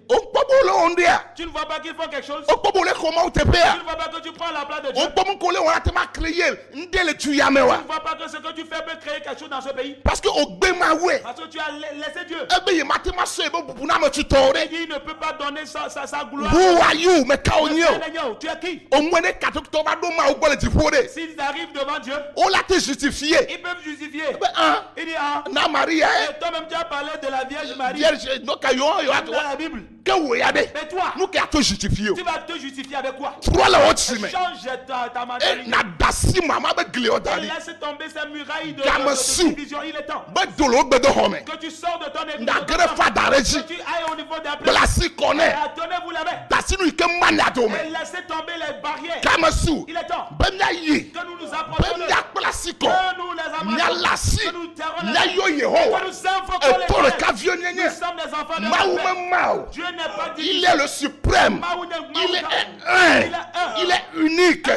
Tu ne vois pas qu'ils font quelque chose. Tu ne vois pas que tu prends la place de Dieu. Tu ne vois pas que ce que tu fais peut créer quelque chose dans ce pays. Parce que tu as laissé Dieu. Et il ne peut pas donner sa gloire. Who are you? Tu es qui? S'ils arrivent devant Dieu, ils peuvent justifier. Il dit et toi-même tu as parlé de la Vierge Marie dans la Bible. Mais toi, tu vas te justifier avec quoi? Change ta mentalité. Et laisse tomber ces murailles de division. Il est temps que tu sors de ton église, que tu ailles au niveau des places. Donnez-vous la main. Et laissez tomber les barrières. Il est temps que nous nous approchions de Dieu, que nous les amassions, que nous terrons les que nous invoquons les dieux. Nous sommes des enfants de Dieu. Dieu n'est pas divisé. Il est le suprême. Il est un. Il est unique.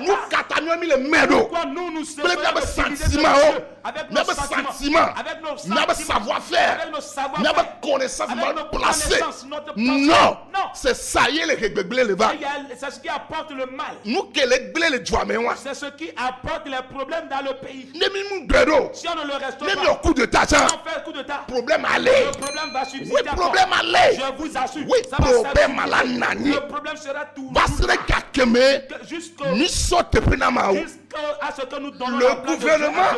Nous catanions le médo. Pourquoi nous sommes avec nos sentiments, avec nos savoir-faire, avec nos connaissances, notre placé. Non, c'est ça y est les c'est ce qui apporte le mal. C'est ce qui apporte les problèmes dans le pays. Si on ne le restaure pas, coup de si on fait un coup de tas, le problème va subsister. Oui, problème allait. Je vous assure. Oui, ça problème va nani. le problème sera tout. Jusqu'à ce que nous donnons le gouvernement,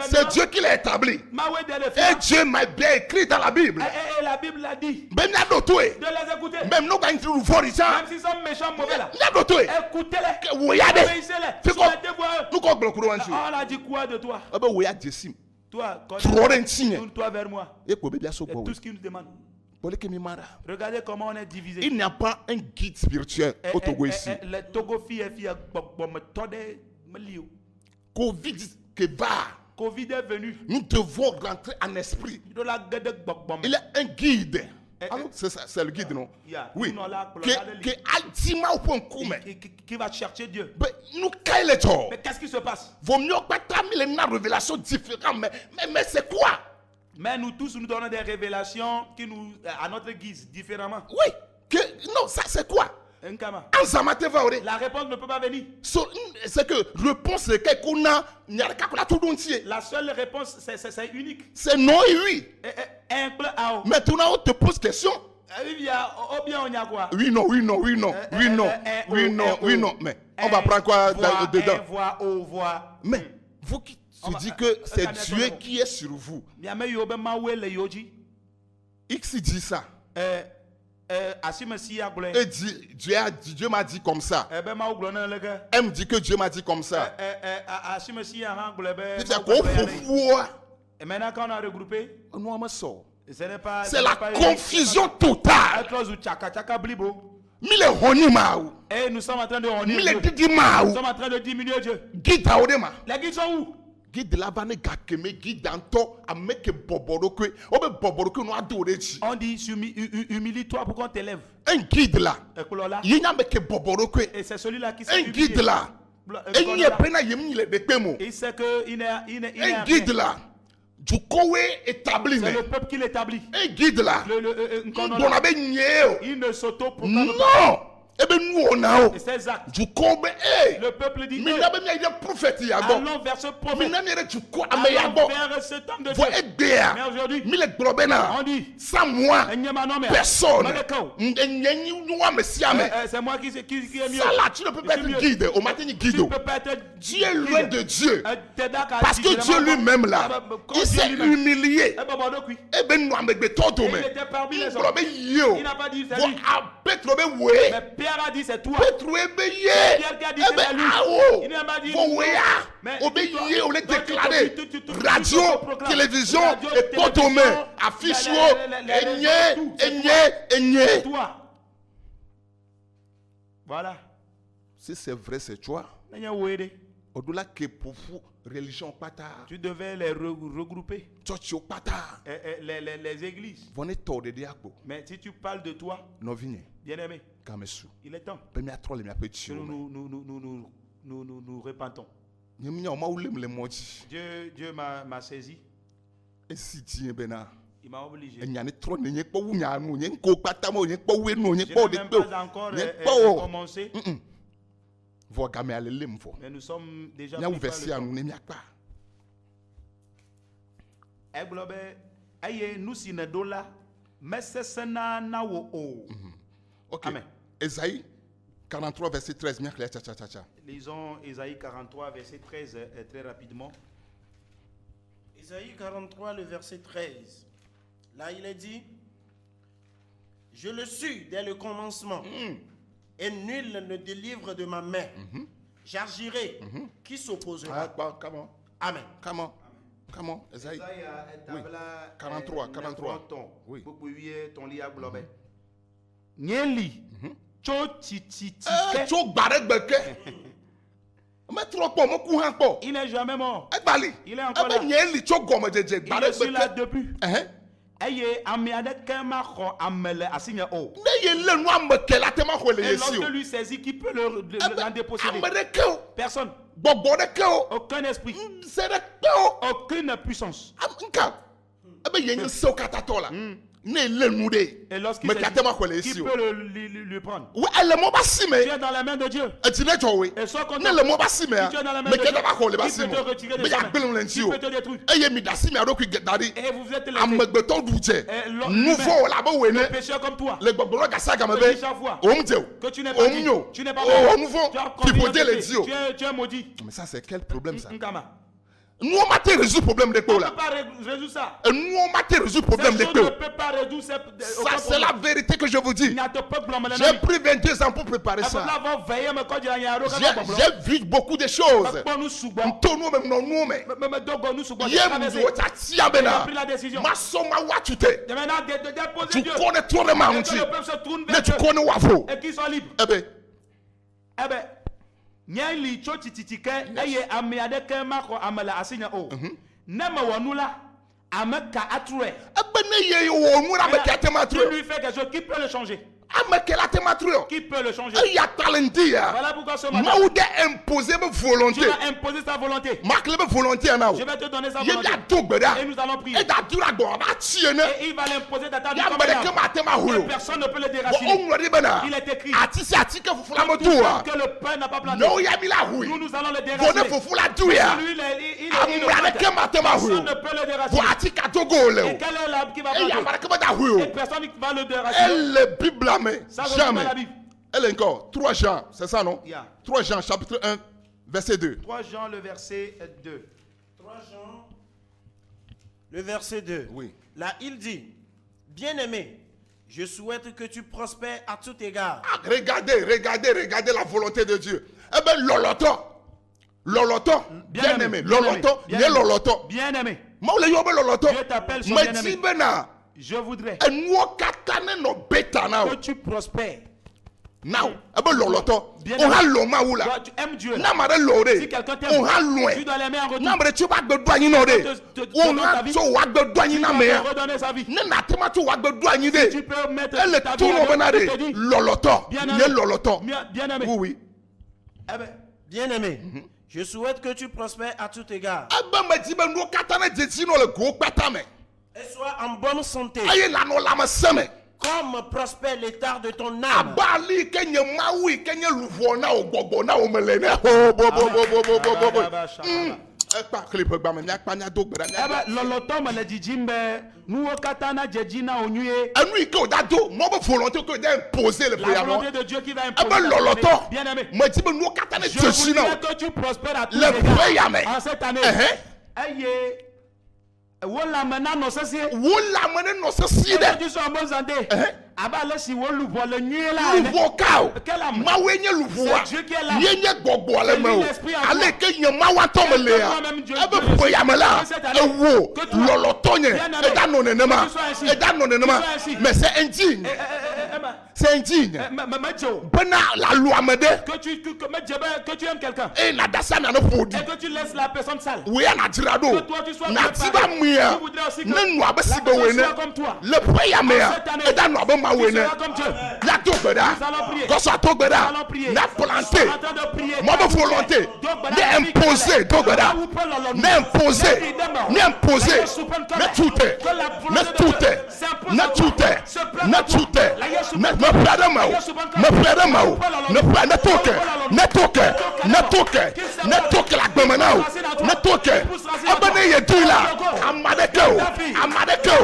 c'est Dieu qui l'a établi. Et Dieu m'a bien écrit dans la Bible. Et la Bible l'a dit. De les écouter. Même nous, même s'ils sont méchants, mauvais là. Écoutez-les. Obéissez-les. On a dit quoi de toi? Toi, tourne-toi vers moi. Et tout ce qu'il nous demande. Regardez comment on est divisé. Il n'y a pas un guide spirituel au Togo ici. Covid est venu. Nous devons rentrer en esprit. Il est un guide. C'est le guide, non? Oui. Qui va chercher Dieu. Mais qu'est-ce qui se passe? Vaut mieux pas terminer une révélation différente. Mais c'est quoi? Mais nous tous, nous donnons des révélations qui nous, à notre guise, différemment. Oui. Non, ça c'est quoi? La réponse ne peut pas venir. C'est que réponse c'est qu'on a tout entier. La seule réponse c'est unique. C'est non et oui. Maintenant on te pose question. Oui non. Mais on va prendre quoi dedans? Mais vous qui se dites que c'est Dieu qui est sur vous. X dit ça. Et Dieu m'a dit comme ça. Elle dit que Dieu m'a dit comme ça. Et maintenant quand on a regroupé, c'est la confusion totale. Et nous sommes en train de nous sommes en train de diminuer Dieu. Les guides sont où? Guide la bane gakeme guide anto ameke boboroke obe boboroke no adorechi. On dit humilie-toi pour qu'on t'élève. Un guide là. Yenya meke boboroke. Et c'est celui-là qui s'est un guide là. Enye pena yemi le bekemo. Il sait que il est un guide là. Du kowe établi. C'est le peuple qui l'établit. Un guide là. Il ne s'auto-proclame pas. Non. Et c'est exact. Le peuple dit allons vers ce prophète. Allons vers cet homme de Dieu. Mais aujourd'hui, on dit sans moi, personne. C'est moi qui est mieux. Tu ne peux pas être guide. Tu es loin de Dieu. Parce que Dieu lui-même là, il s'est humilié. Il était parmi les hommes. Il n'a pas dit Pétro be wé. Mais Pierre a dit c'est toi. Pétro be yé. Pierre qui a dit c'est lui. Awo. Il n'a pas dit. Vos wéya. Obe yé, on est déclaré. Radio, télévision, et potomé, affiche, enye. Toi. Voilà. Si c'est vrai, c'est toi. Au-delà que pour vous, religion pata. Tu devais les regrouper. Church pata. Les églises. Venez tord de diabo. Mais si tu parles de toi, bien-aimé, il est temps que nous repentons. Dieu m'a saisi. Il m'a obligé. Je n'ai même pas encore commencé. Mais nous sommes déjà pris par le temps. Ok. Amen. Ésaïe 43, verset 13. Lisons Ésaïe 43, verset 13 très rapidement. Ésaïe 43, le verset 13. Là, il est dit, je le sus dès le commencement, et nul ne délivre de ma main. J'agirai. Qui s'opposera? Amen. Comment? Ésaïe 43. Oui. Nyeli. Il n'est jamais mort. Il est encore là. Il est là depuis. Et lorsque lui saisit, qui peut l'en déposséder? Personne. Aucun esprit. Aucune puissance. Et lorsqu'il saisit, qui peut lui prendre? Tu es dans la main de Dieu. Et soit contre lui, si tu es dans la main de Dieu, il peut te retirer de sa main. Il peut te détruire. Et vous êtes les pécheurs comme toi. Chaque fois que tu n'es pas dit, tu n'es pas maudit. Tu es maudit. Mais ça, c'est quel problème ça? Nous, on m'a résoudre le problème de quoi là? Nous, on m'a résoudre le problème de quoi? Ça, c'est la vérité que je vous dis. J'ai pris 22 ans pour préparer ça. J'ai vu beaucoup de choses. Tu connais trop de marronniers. Mais tu connais Wafo. Et qui sont libres. Eh ben. Nyali cho tititike eye ameade ke mako amala asinya o nema wanula ameka atue ebene ye wonu na meka tematru lui fait quelque chose qui peut le changer. Qui peut le changer? Il y a talenté. Voilà pourquoi ce matin, imposer ma volonté. Tu vas imposer sa volonté. Je vais te donner sa volonté. Et nous allons prier. Et il va l'imposer dans ta vie comme et personne ne peut le déraciner. Il est écrit que le Père n'a pas planté. Nous allons le déraciner. Lui, il est personne ne peut le déraciner. Et quel est l'arbre qui va planter? Et personne ne va le déraciner. Jamais. Elle est encore 3 Jean, c'est ça non? 3 Jean chapitre 1 verset 2. 3 Jean le verset 2. 3 Jean le verset 2. Oui. Là il dit, bien-aimé, je souhaite que tu prospères à tout égard. Regardez la volonté de Dieu. Eh bien Loloto, bien-aimé, Loloto. Bien-aimé. Dieu t'appelle son bien-aimé. Je voudrais que tu prospères. Now, tu aimes Dieu. Si quelqu'un t'aime, tu dois l'aimer en retour. Tu vas redonner sa vie. Tu peux mettre ta vie bien-aimé. Oui. Bien-aimé, je souhaite que tu prospères à tout égard. Et sois en bonne santé. Comme prospère l'état de ton âme. La volonté de Dieu qui va imposer. Bien-aimé, je voudrais que tu prospères à tous égards en cette année. Tu sois en bonne santé. Luvoka. Mawenye luvoa. Yenye gogo le me. Ale ke nyama wa to me le. Ebe po ya me la. Ewo lolotonye. E da no nenema. E da no nenema. Mais c'est indigne. C'est indigne. Bena la loi me de. Que tu aimes quelqu'un. Et na dasa na no fodi. Et que tu laisses la personne sale. Oui, na tirado. Na tiba muya. Ne no abesi be wene. Le priya me. Et da no abema wene. La togbeda. Gosa togbeda. Na planté. Moi me volonté. Ne imposer togbeda. Ne imposer. Ne imposer. Ne tuter. Ne tuter. Ne tuter. Ne tuter. Ne perdre mao. Ne perdre mao. Ne perdre toke. Ne toke. Ne toke. Ne toke la gbemenao. Ne toke. Abane ye dila. Amadeko. Amadeko.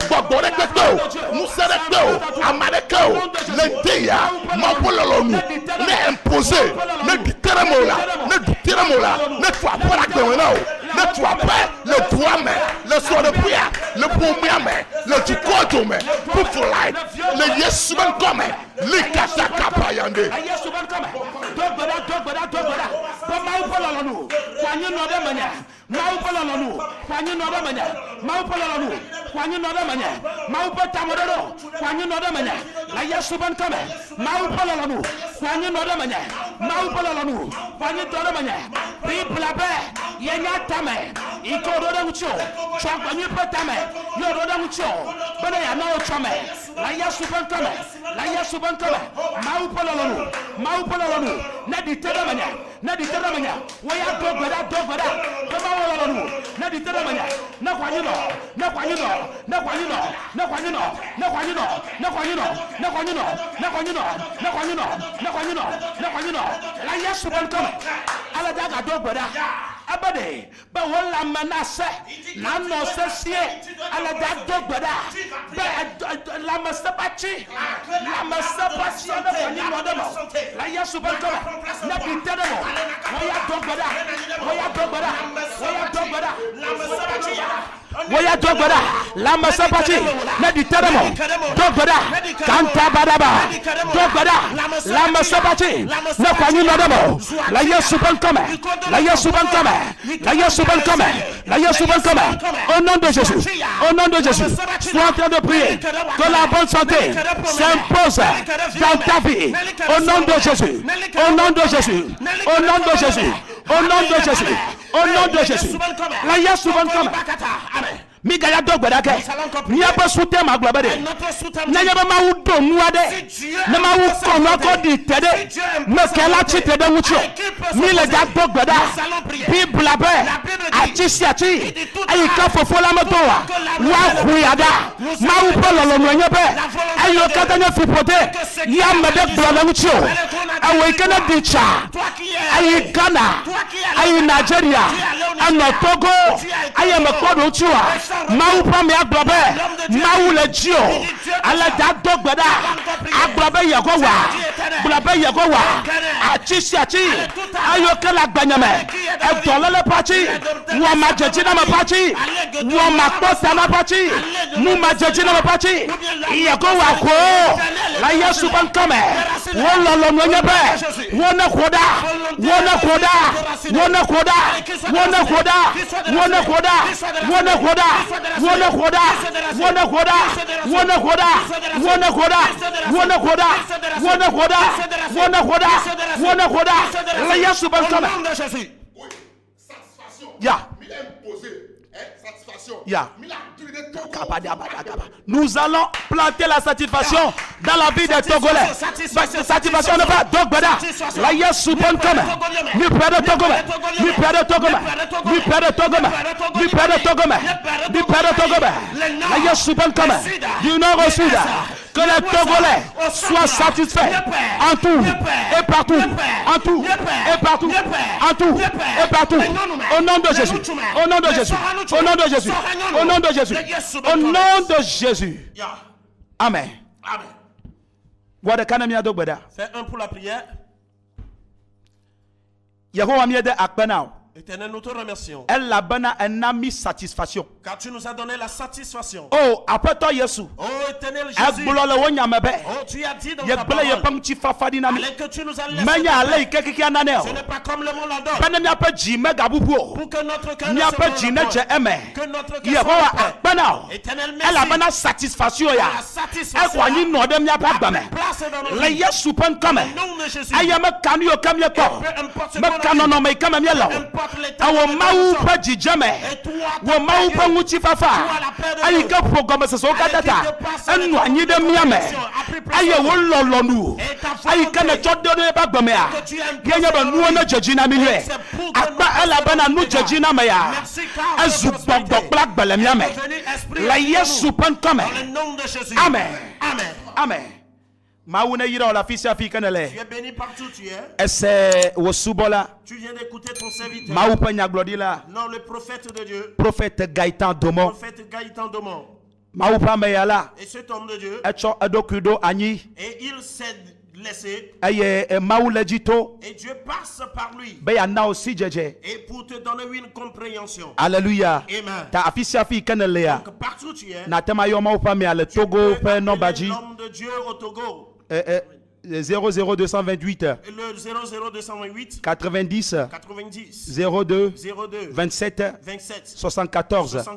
Bogore keko. Musereko. Amadeko. Lenteya. Mapololonu. Ne imposer. Ne ditere mola. Ne ditere mola. Ne toi pas la gbemenao. Ne toi pas le droit mais le soir de prière. Le premier mais le tukoto mais. Pour life. Le yesuban comme. Likata kapayande. Yesuban comme. Dogbeda. Mau pololonu. Kwanyu no de manya. Mau pololonu. Kwanyu no de manya. Mau pololonu. Kwanyu no de manya. Mau potamodoro. Kwanyu no de manya. La yesuban comme. Mau pololonu. Kwanyu no de manya. Mau pololonu. Kwanyu no de manya. People abe. Yenya tame. Iko do mucho. Chakwanyu potame. Yo do mucho. Bana ya no chame. La yesuban comme. La yesuban comme. Mau pololonu. Na ditere manya. Na ditere manya. Waya dogbeda. Kama wololonu. Na ditere manya. Na kwanyu no. La yesu ban come. Ala daga dogbeda. Abade ba wala manase na no sesie ala daga dogbeda. Ba la masabachi na kwanyu no demo. La yesu ban come. Na ditere mo. Waya dogbeda. La masabachi na ditere mo. Dogbeda. Kanta badaba. Dogbeda. La masabachi na kwanyu no demo. La yesu ban come. Au nom de Jésus, sois en train de prier que la bonne santé s'impose dans ta vie. Au nom de Jésus. La yesu ban come. Migaya dogbeda ke niaba soutien ma globade na yaba ma wudo muade na ma wu kono ko di tede me kala chite de mucho mi le da dogbeda bible abe achi ayi ka fofo la moto wa kuyada ma wu pololo mwenye be ayo katanya fipote ya mede globade mucho awe kana dicha ayi Ghana ayi Nigeria ano Togo ayi makodo chua Mau pa me aglobe mau le jio ala da dogbeda aglobe yagowa achi ayo kala gbanyame e dolele pachi wo ma jeji na ma pachi wo ma posta na pachi mu ma jeji na ma pachi yagowa ko la yesu ban kame wo lolo no nyebe wo na La yesu ban kame. Ya. Ya. Nous allons planter la satisfaction dans la vie des Togolais. Satisfaction ne pas dogbeda. La yesu ban kame. Ni perde Togolais. La yesu ban kame. Du nord au sud. Que les Togolais soient satisfaits en tout et partout. Au nom de Jésus. Amen. Fais un pour la prière. Yehowa miede akpenao. Éternel, nous te remercions. Elle la bana un ami satisfaction. Car tu nous as donné la satisfaction. Oh, après toi Yesu. Oh, Éternel Jésus. Oh, tu as dit dans ta parole. Alors que tu nous as laissé. Ce n'est pas comme le monde l'adore. Pour que notre cœur ne se relâche pas. Que notre cœur soit paix. Éternel, merci. Elle a bana satisfaction ya. Elle croit ni non de mia pas bama. Le Yesu pen comme. Ayama kanu yo kam yako. Me kanono me kam mi la. Awo mawu pa jijame. Wo mawu pa nguti fafa. Ayi ka programme se so ka data. Enu anyi de miame. Ayi wo lolonu. Ayi ka na chodo de ba gbame a. Yenya ba nuo na jejina mi hwe. Akpa ala bana nu jejina me ya. Azu bogbo black bele miame. La Yesu pen comme. Amen. Amen. Amen. Maouna yira la fils africaine. Tu es béni partout tu es. Ese wosubola. Tu viens d'écouter ton serviteur. Maou panya glodila. Non, le prophète de Dieu. Prophète Gaëtan Domon. Prophète Gaëtan Domon. Maou pameyala. Et cet homme de Dieu. Echo edokudo ani. Et il s'est laissé. Aye maou legito. Et Dieu passe par lui. Beya na aussi jeje. Et pour te donner une compréhension. Alléluia. Amen. Ta afisi africaine lea. Donc partout tu es. Na tema yo maou pamea le Togo pe no baji. L'homme de Dieu au Togo. 00228 le 00228 90 90 02 02 27 27 74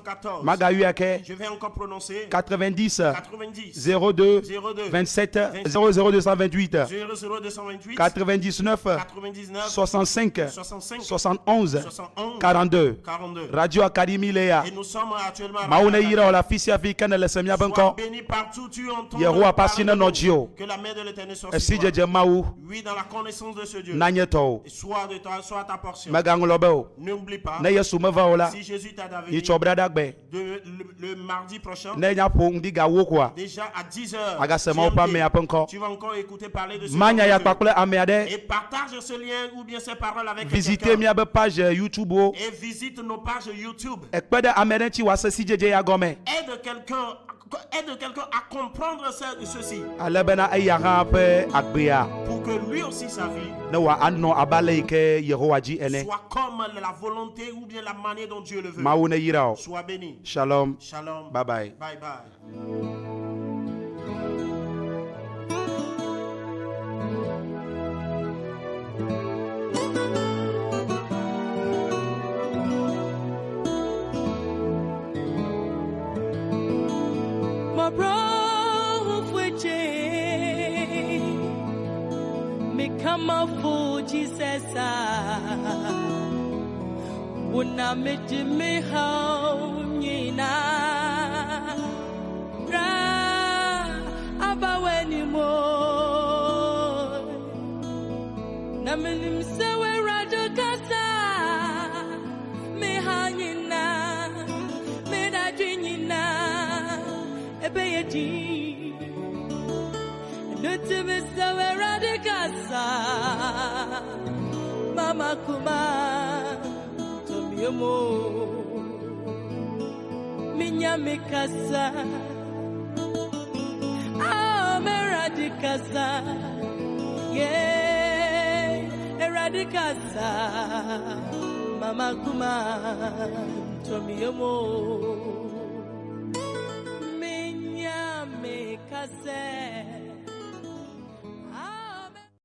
Magayuake. Je vais encore prononcer 90 90 02 27 00228 00228 99 99 65 65 71 71 42 42 Radio Academy Léa. Et nous sommes actuellement à Maouna ira la fils africaine le semia banco. béni partout tu entends. Yero apasina no dio. Que la main de l'Éternel soit Si je maou. Oui, dans la connaissance de ce Dieu. Nanyeto. Soit de toi, soit ta portion. Maganglobo. N'oublie pas. Na Yesu mavaola. Si Jésus t'a donné. Le mardi prochain. Nenya pong diga wokwa. Déjà à 10h. Agasema pa me apenko. Tu vas encore écouter parler de ce Manya ya pakle ameade. Et partage ce lien ou bien ces paroles avec visitez mi page YouTube. Et visite nos pages YouTube. Ekpede ameden ti wase si jeje ya gome. Aide quelqu'un à comprendre ceci. Alebena ayara pe akbea. Pour que lui aussi sa vie soit comme la volonté ou bien la manière dont Dieu le veut. Sois béni. Shalom. Shalom. Bye bye. Bye bye. Come up for Jesus, Wuna me Jimmy how Nina Aba anymore. Namenim Sewe Raja Kasa Me Hangina Me Dadinina Ebeji. Mama kuma tomiomo minya mikasa meradikasa yeah eradikasa mama kuma tomiomo minya mikasa